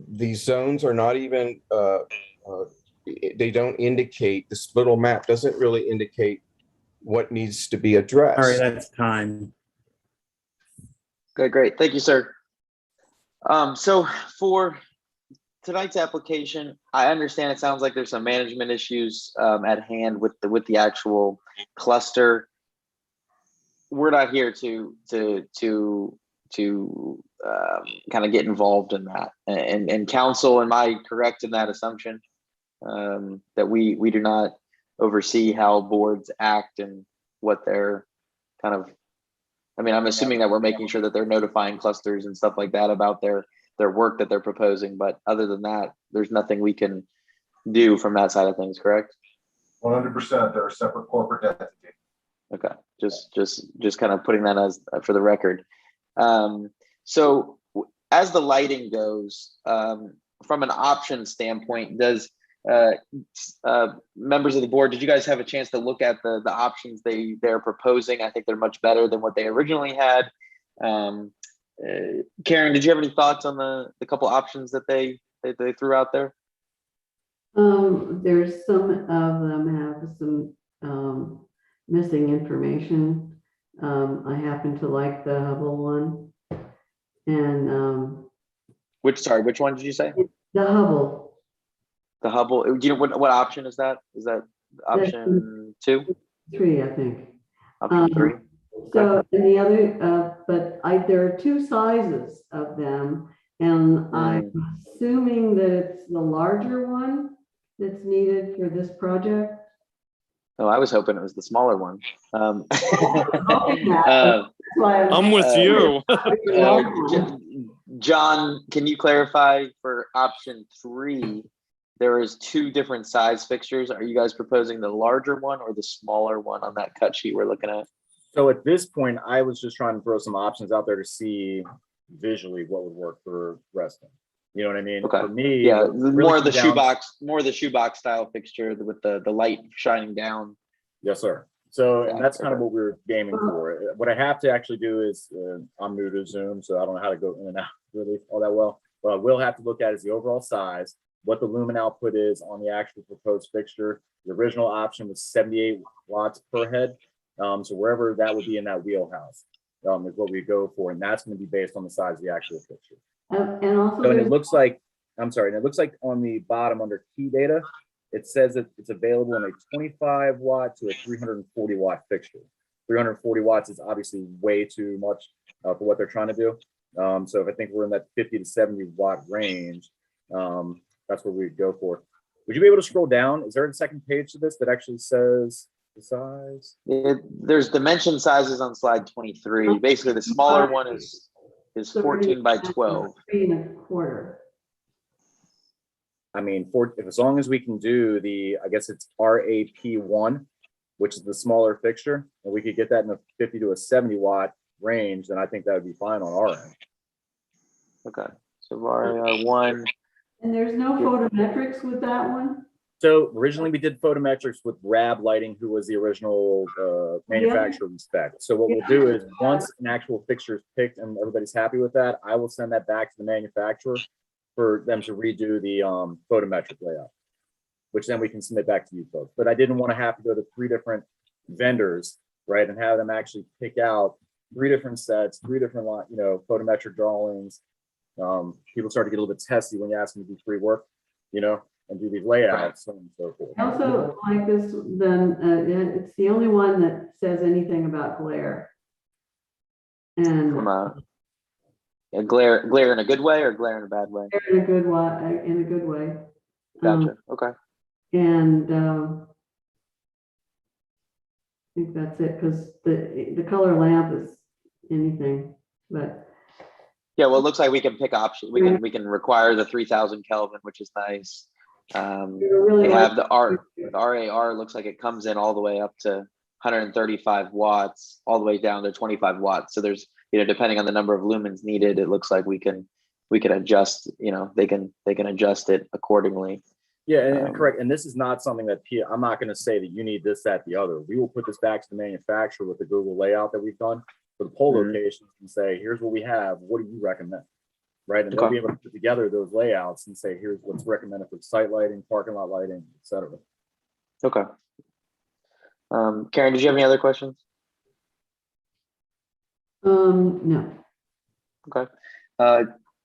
these zones are not even, they don't indicate, this little map doesn't really indicate what needs to be addressed. All right, that's time. Okay, great. Thank you, sir. So for tonight's application, I understand it sounds like there's some management issues at hand with the actual cluster. We're not here to kind of get involved in that. And council, am I correct in that assumption? That we do not oversee how boards act and what they're kind of, I mean, I'm assuming that we're making sure that they're notifying clusters and stuff like that about their work that they're proposing. But other than that, there's nothing we can do from that side of things, correct? 100%. They're a separate corporate entity. Okay, just kind of putting that as for the record. So as the lighting goes, from an option standpoint, does members of the board, did you guys have a chance to look at the options they're proposing? I think they're much better than what they originally had. Karen, did you have any thoughts on the couple options that they threw out there? There's some of them have some missing information. I happen to like the Hubble one. And which one did you say? The Hubble. The Hubble. Do you know what option is that? Is that option 2? 3, I think. Option 3. So, and the other, but there are 2 sizes of them, and I'm assuming that it's the larger one that's needed for this project. Oh, I was hoping it was the smaller one. I'm with you. John, can you clarify for option 3? There is 2 different size fixtures. Are you guys proposing the larger one or the smaller one on that cut sheet we're looking at? So at this point, I was just trying to throw some options out there to see visually what would work for resting. You know what I mean? Okay. For me, Yeah, it really more of the comes down- shoebox style fixture with the light shining down. Yes, sir. So, and Yeah, that's kind of okay. what we were gaming for. What I have to actually do is, I'm new to Zoom, so I don't know how to go in and out really all that well. What I will have to look at is the overall size, what the lumen output is on the actual proposed fixture. The original option was 78 watts per head. So wherever that would be in that wheelhouse is what we go for. And that's going to be based on the size of the actual fixture. And also, So and it there's, looks like, I'm sorry, and it looks like on the bottom under key data, it says that it's available in a 25 watt to a 340 watt fixture. 340 watts is obviously way too much for what they're trying to do. So if I think we're in that 50 to 70 watt range, that's what we'd go for. Would you be able to scroll down? Is there a second page to this that actually says the size? There's dimension sizes on slide 23. Basically, the smaller one is 14 by 12. 3.25. I mean, as long as we can do the, I guess it's RAP1, which is the smaller fixture, and we could get that in a 50 to a 70 watt range, then I think that would be fine on our end. Okay, so RAR1. And there's no photometrics with that one? So originally we did photometrics with Rab Lighting, who was the original manufacturer of the spec. So what we'll do is once an actual fixture is picked and everybody's happy with that, I will send that back to the manufacturer for them to redo the photometric layout, which then we can submit back to you folks. But I didn't want to have to go to 3 different vendors, right, and have them actually pick out 3 different sets, 3 different, photometric drawings. People start to get a little bit testy when you ask them to do free work, and do these layouts and so forth. I also like this, then it's the only one that says anything about glare. And Glare in a good way or glare in a bad way? in a good way, in a good way. Gotcha. Okay. And I think that's it, because the color lamp is anything, but Yeah, well, it looks like we can pick options. We can require the 3000 Kelvin, which is nice. really We have the RAR looks like it comes in all the way up to 135 watts, all the way down to 25 watts. So there's, depending on the number of lumens needed, it looks like we can adjust, they can adjust it accordingly. Yeah, and correct. And this is not something that I'm not going to say that you need this, that, the other. We will put this back to the manufacturer with the Google layout that we've done for the pole locations and say, here's what we have. What do you recommend? Right. And they'll be able to put together those layouts and say, here's what's recommended for site lighting, parking lot lighting, etc. Okay. Karen, did you have any other questions? no. Okay.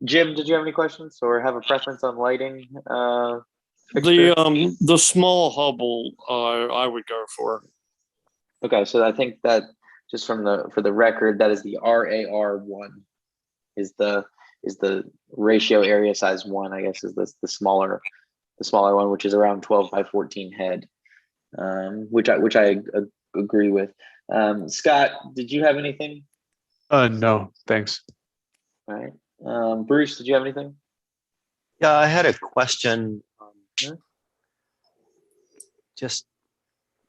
Jim, did you have any questions or have a preference on lighting? The small Hubble, I would go for. Okay, so I think that just for the record, that is the RAR1 is the ratio area size 1, I guess, is the smaller one, which is around 12 by 14 head, which I agree with. Scott, did you have anything? No, thanks. All right. Bruce, did you have anything? Yeah, I had a question. Just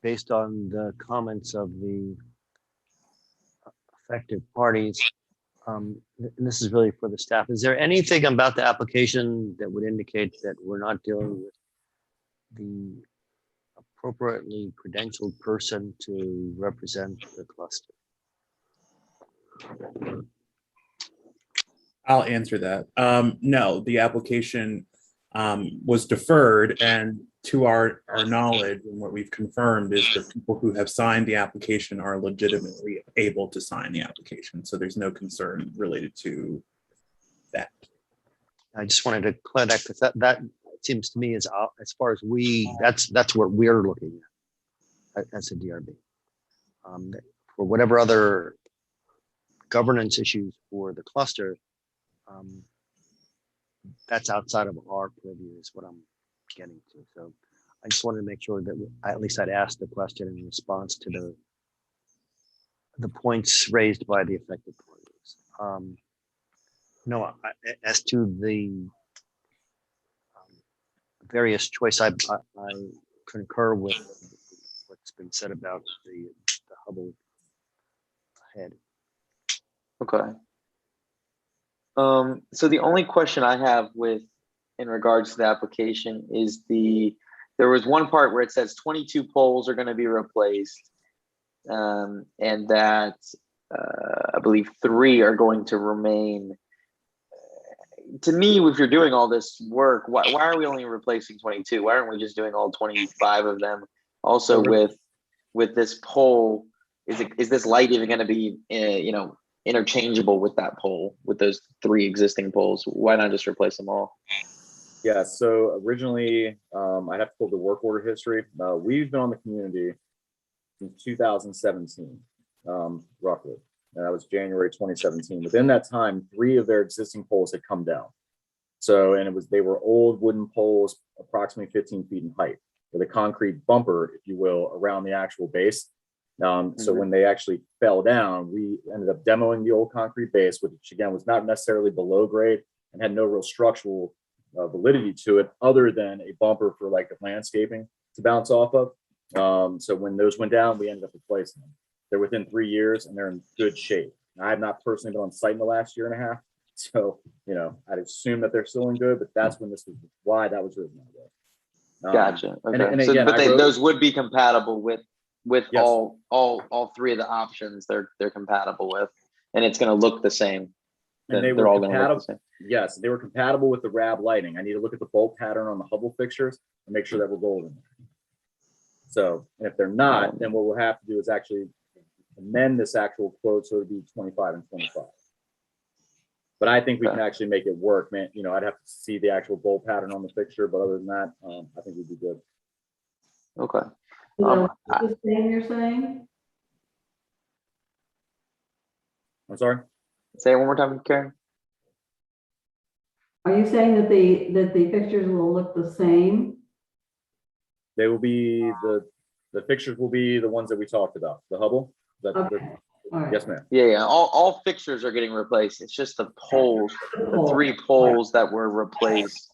based on the comments of the affected parties, and this is really for the staff. Is there anything about the application that would indicate that we're not dealing with the appropriately credentialed person to represent the cluster? I'll answer that. No, the application was deferred, and to our knowledge and what we've confirmed is the people who have signed the application are legitimately able to sign the application. So there's no concern related to that. I just wanted to clear that because that seems to me as far as that's what we're looking at as a DRB. For whatever other governance issues for the cluster, that's outside of our purview is what I'm getting to. So I just wanted to make sure that at least I'd asked the question in response to the points raised by the affected parties. No, as to the various choice, I concur with what's been said about the Hubble head. Okay. So the only question I have in regards to the application is there was one part where it says 22 poles are going to be replaced, and that I believe 3 are going to remain. To me, if you're doing all this work, why are we only replacing 22? Why aren't we just doing all 25 of them? Also, with this pole, is this light even going to be interchangeable with that pole, with those 3 existing poles? Why not just replace them all? Yeah, so originally, I'd have to pull the work order history. We've been on the community since 2017, roughly. And that was January 2017. Within that time, 3 of their existing poles had come down. So, and they were old wooden poles, approximately 15 feet in height, with a concrete bumper, if you will, around the actual base. So when they actually fell down, we ended up demoing the old concrete base, which again was not necessarily below grade and had no real structural validity to it, other than a bumper for like the landscaping to bounce off of. So when those went down, we ended up replacing them. They're within 3 years and they're in good shape. I have not personally been on site in the last year and a half, so I'd assume that they're still in good. But that's when this was why that was written that way. Gotcha. Okay. And again, those would be compatible with Yes. all 3 of the options. They're compatible with, and it's going to look the same. And they they're were all going to look the compatible. same. Yes, they were compatible with the RAB lighting. I need to look at the bolt pattern on the Hubble fixtures and make sure that we're golden. So, and if they're not, then what we'll have to do is actually amend this actual quote so it'd be 25 and 25. But I think we can actually make it work, man. I'd have to see the actual bolt pattern on the fixture, but other than that, I think we'd be good. Okay. The same you're saying? I'm sorry? Say it one more time, Karen. Are you saying that the fixtures will look the same? They will be the fixtures will be the ones that we talked about. The Hubble. Okay. All right. Yes, ma'am. Yeah. All fixtures are getting replaced. It's just the poles. The 3 poles that were replaced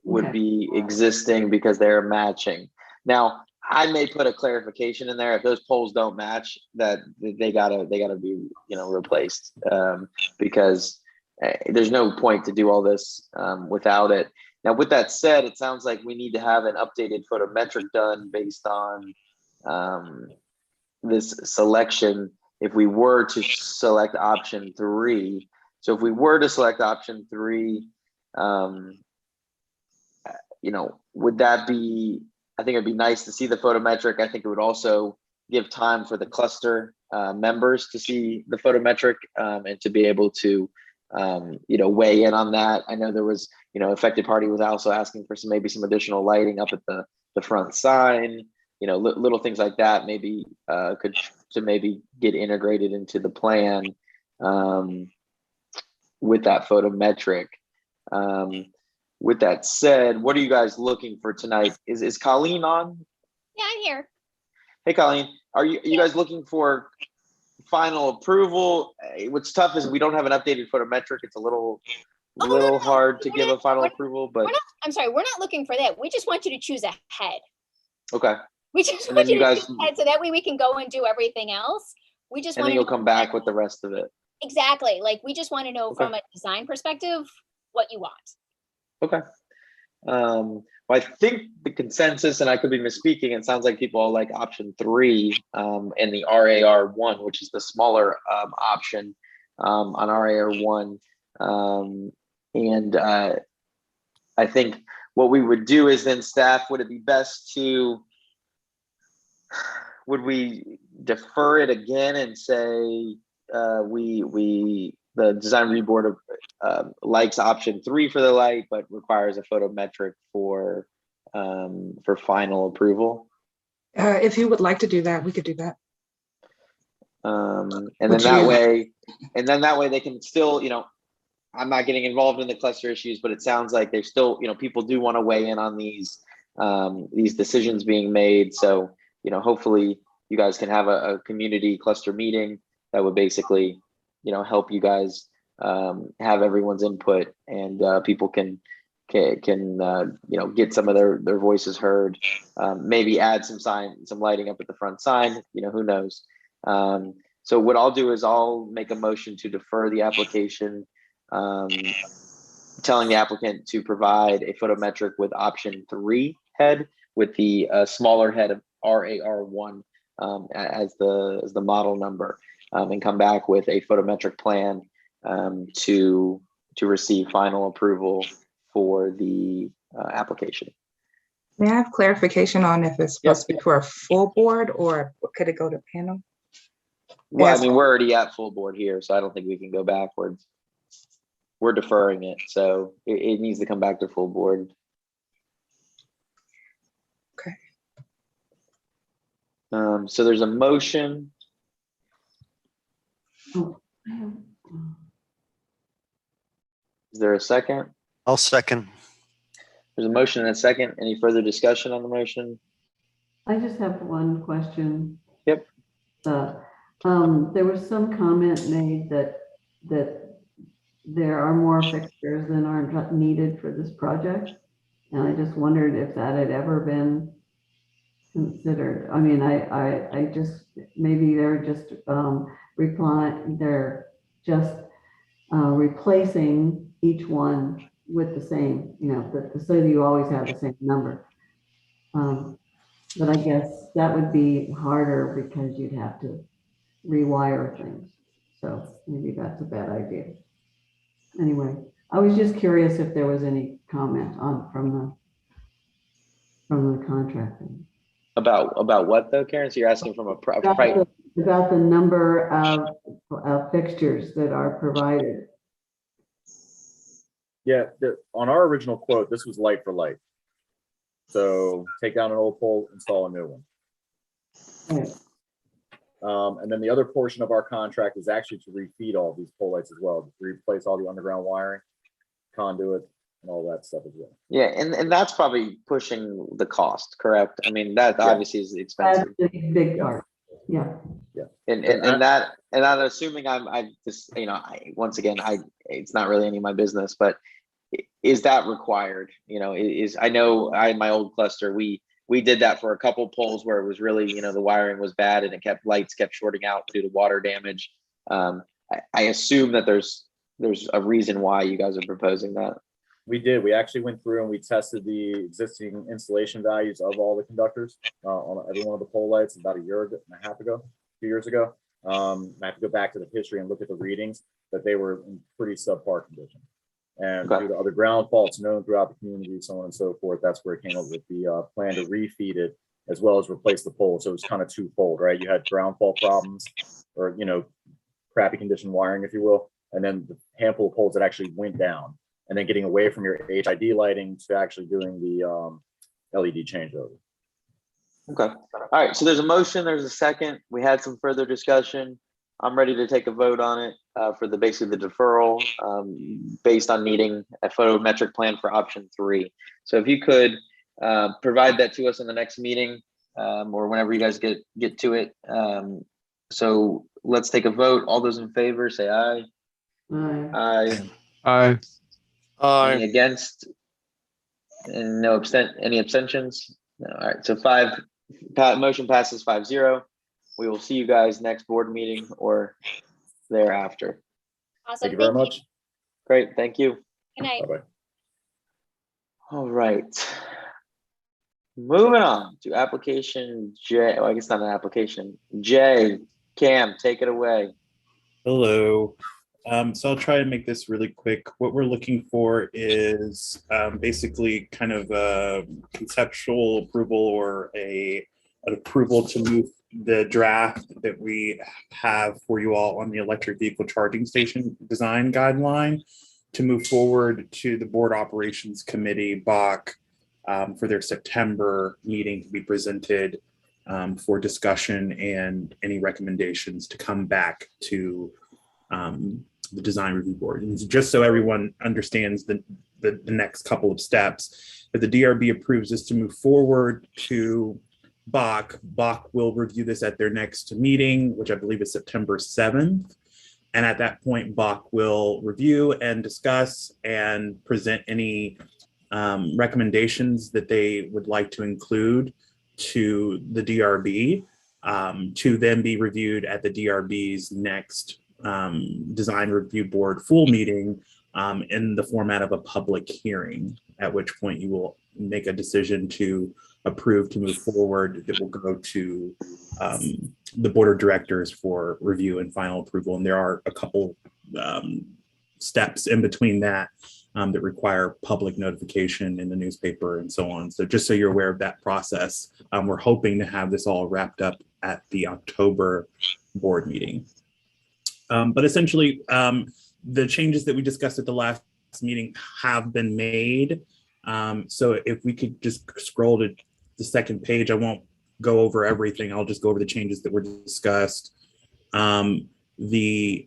would be existing because they're matching. Now, I may put a clarification in there. If those poles don't match, that they gotta be replaced, because there's no point to do all this without it. Now, with that said, it sounds like we need to have an updated photometric done based on this selection. If we were to select option 3, so if we were to select option 3, would that be? I think it'd be nice to see the photometric. I think it would also give time for the cluster members to see the photometric and to be able to, weigh in on that. I know there was, affected party was also asking for maybe some additional lighting up at the front sign, little things like that maybe could maybe get integrated into the plan with that photometric. With that said, what are you guys looking for tonight? Is Colleen on? Yeah, I'm here. Hey, Colleen, are you guys looking for final approval? What's tough is we don't have an updated photometric. It's a little hard to give a final approval, but I'm sorry, we're not looking for that. We just want you to choose a head. Okay. We just And want then you you to guys- choose a head so that way we can go and do everything else. We just and want then to you'll come back with the rest of it. exactly. Like we just want to know from a design perspective what you want. Okay. Well, I think the consensus, and I could be misspeaking, it sounds like people all like option 3 and the RAR1, which is the smaller option on RAR1. And I think what we would do is then staff, would it be best would we defer it again and say the design review board likes option 3 for the light, but requires a photometric for final approval? If you would like to do that, we could do that. And then that way they can still, I'm not getting involved in the cluster issues, but it sounds like there's still, people do want to weigh in on these decisions being made. So, hopefully you guys can have a community cluster meeting that would basically, help you guys have everyone's input, and people can get some of their voices heard. Maybe add some lighting up at the front sign. Who knows? So what I'll do is I'll make a motion to defer the application telling the applicant to provide a photometric with option 3 head with the smaller head of RAR1 as the model number, and come back with a photometric plan to receive final approval for the application. May I have clarification on if it's supposed to be for a full board or could it go to panel? Well, Yes. I mean, we're already at full board here, so I don't think we can go backwards. We're deferring it, so it needs to come back to full board. Okay. So there's a motion. Is there a second? I'll second. There's a motion and a second. Any further discussion on the motion? I just have one question. Yep. There was some comment made that there are more fixtures than are needed for this project. And I just wondered if that had ever been considered. I mean, I just, maybe they're just replacing each one with the same, so you always have the same number. But I guess that would be harder because you'd have to rewire things. So maybe that's a bad idea. Anyway, I was just curious if there was any comment from the contractor. About what though, Karen? So you're asking from about the number of fixtures that are provided. Yeah, on our original quote, this was light for light. So take down an old pole, install a new one. Right. And then the other portion of our contract is actually to refeed all these pole lights as well, to replace all the underground wiring, conduit, and all that stuff as well. Yeah, and that's probably pushing the cost, correct? I mean, that obviously is expensive. That's the big part. Yeah. Yeah. And I'm assuming I'm just, once again, it's not really any of my business, but is that required? I know my old cluster, we did that for a couple poles where it was really, the wiring was bad and lights kept shorting out due to water damage. I assume that there's a reason why you guys are proposing that. We did. We actually went through and we tested the existing installation values of all the conductors on every one of the pole lights about a year and a half ago, 2 years ago. I have to go back to the history and look at the readings, that they were in pretty subpar condition. And due to other ground faults known throughout the community, so on and so forth, that's where it came up with the plan to refeed it as well as replace the pole. So it was kind of twofold, right? You had ground fault problems or, crappy condition wiring, if you will, and then the handful of poles that actually went down, and then getting away from your HID lighting to actually doing the LED changeover. Okay. All right. So there's a motion. There's a second. We had some further discussion. I'm ready to take a vote on it for basically the deferral based on needing a photometric plan for option 3. So if you could provide that to us in the next meeting or whenever you guys get to it. So let's take a vote. All those in favor, say aye. Aye. Aye. Any against? And any abstentions? No. All right. So motion passes 5-0. We will see you guys next board meeting or thereafter. Awesome. Thank you very much. Great. Thank you. Good night. Bye-bye. All right. Moving on to application J. Oh, I guess not an application. J. Cam, take it away. Hello. So I'll try to make this really quick. What we're looking for is basically kind of a conceptual approval or an approval to move the draft that we have for you all on the electric vehicle charging station design guideline to move forward to the Board Operations Committee, BOC, for their September meeting to be presented for discussion and any recommendations to come back to the design review board. And just so everyone understands the next couple of steps, if the DRB approves this to move forward to BOC will review this at their next meeting, which I believe is September 7th. And at that point, BOC will review and discuss and present any recommendations that they would like to include to the DRB to then be reviewed at the DRB's next design review board full meeting in the format of a public hearing, at which point you will make a decision to approve to move forward. That will go to the board of directors for review and final approval. And there are a couple steps in between that that require public notification in the newspaper and so on. So just so you're aware of that process, we're hoping to have this all wrapped up at the October board meeting. But essentially, the changes that we discussed at the last meeting have been made. So if we could just scroll to the second page, I won't go over everything. I'll just go over the changes that were discussed. The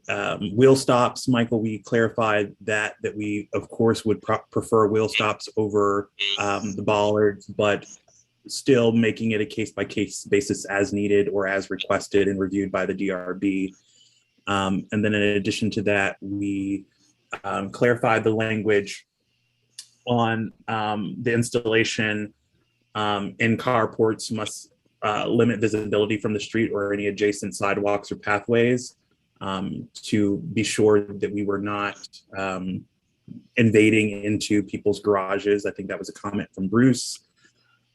wheel stops, Michael, we clarified that we of course would prefer wheel stops over the bollards, but still making it a case-by-case basis as needed or as requested and reviewed by the DRB. And then in addition to that, we clarified the language on the installation in carports must limit visibility from the street or any adjacent sidewalks or pathways, to be sure that we were not invading into people's garages. I think that was a comment from Bruce.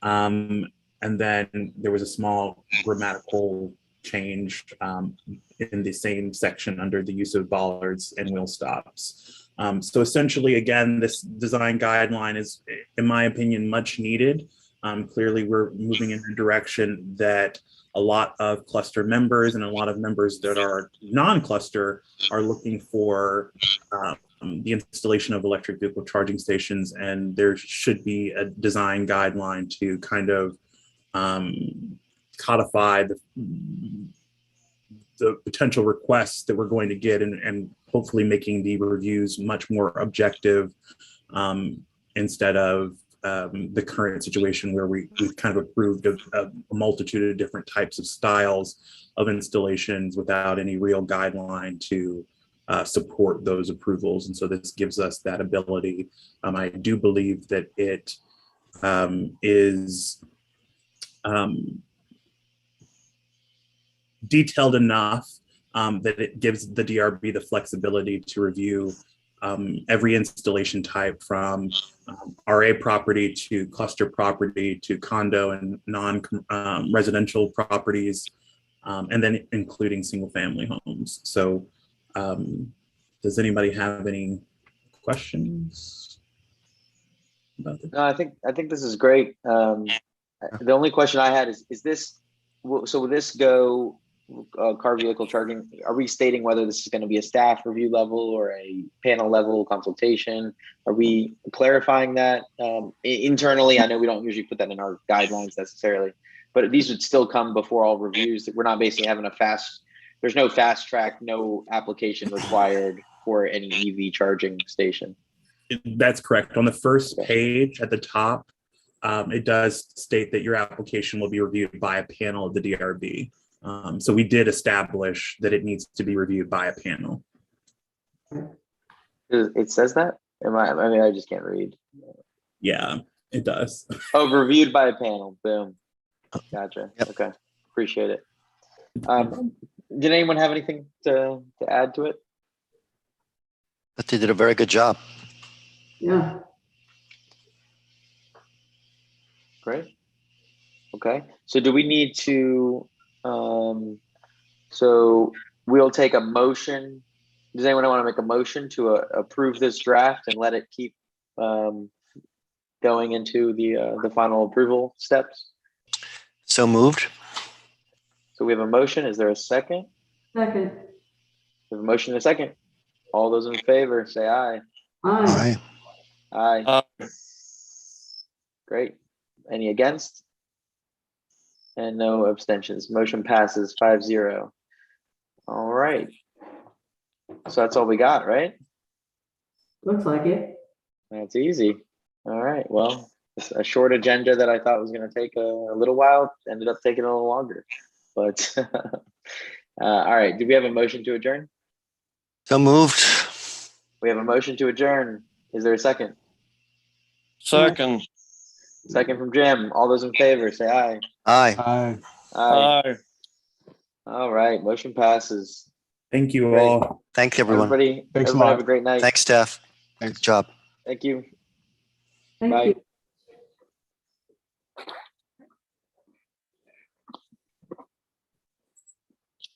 And then there was a small grammatical change in the same section under the use of bollards and wheel stops. So essentially, again, this design guideline is, in my opinion, much needed. Clearly, we're moving in a direction that a lot of cluster members and a lot of members that are non-cluster are looking for the installation of electric vehicle charging stations, and there should be a design guideline to kind of codify the potential requests that we're going to get, and hopefully making the reviews much more objective instead of the current situation where we've kind of approved a multitude of different types of styles of installations without any real guideline to support those approvals. And so this gives us that ability. I do believe that it is detailed enough that it gives the DRB the flexibility to review every installation type from RA property to cluster property to condo and non-residential properties, and then including single family homes. So does anybody have any questions about this? No, I think this is great. The only question I had is this, so will this go car vehicle charging? Are we stating whether this is going to be a staff review level or a panel level consultation? Are we clarifying that internally? I know we don't usually put that in our guidelines necessarily, but these would still come before all reviews. We're not basically having there's no fast track, no application required for any EV charging station. That's correct. On the first page at the top, it does state that your application will be reviewed by a panel of the DRB. So we did establish that it needs to be reviewed by a panel. It says that? I mean, I just can't read. Yeah, it does. Oh, reviewed by a panel. Boom. Gotcha. Yep. Okay. Appreciate it. Did anyone have anything to add to it? But they did a very good job. Yeah. Great. Okay. So do we need to, so we'll take a motion. Does anyone want to make a motion to approve this draft and let it keep going into the final approval steps? So moved. So we have a motion. Is there a second? Second. We have a motion and a second. All those in favor, say aye. Aye. Aye. Great. Any against? And no abstentions. Motion passes 5-0. All right. So that's all we got, right? Looks like it. That's easy. All right. Well, it's a short agenda that I thought was going to take a little while ended up taking a little longer. But all right. Do we have a motion to adjourn? So moved. We have a motion to adjourn. Is there a second? Second. Second from Jim. All those in favor, say aye. Aye. Aye. Aye. All right. Motion passes. Thank you Great. all. Thanks, everyone. Everybody Thanks a have lot. a great night. Thanks, Steph. Good job. Thank you. Thank Bye. you.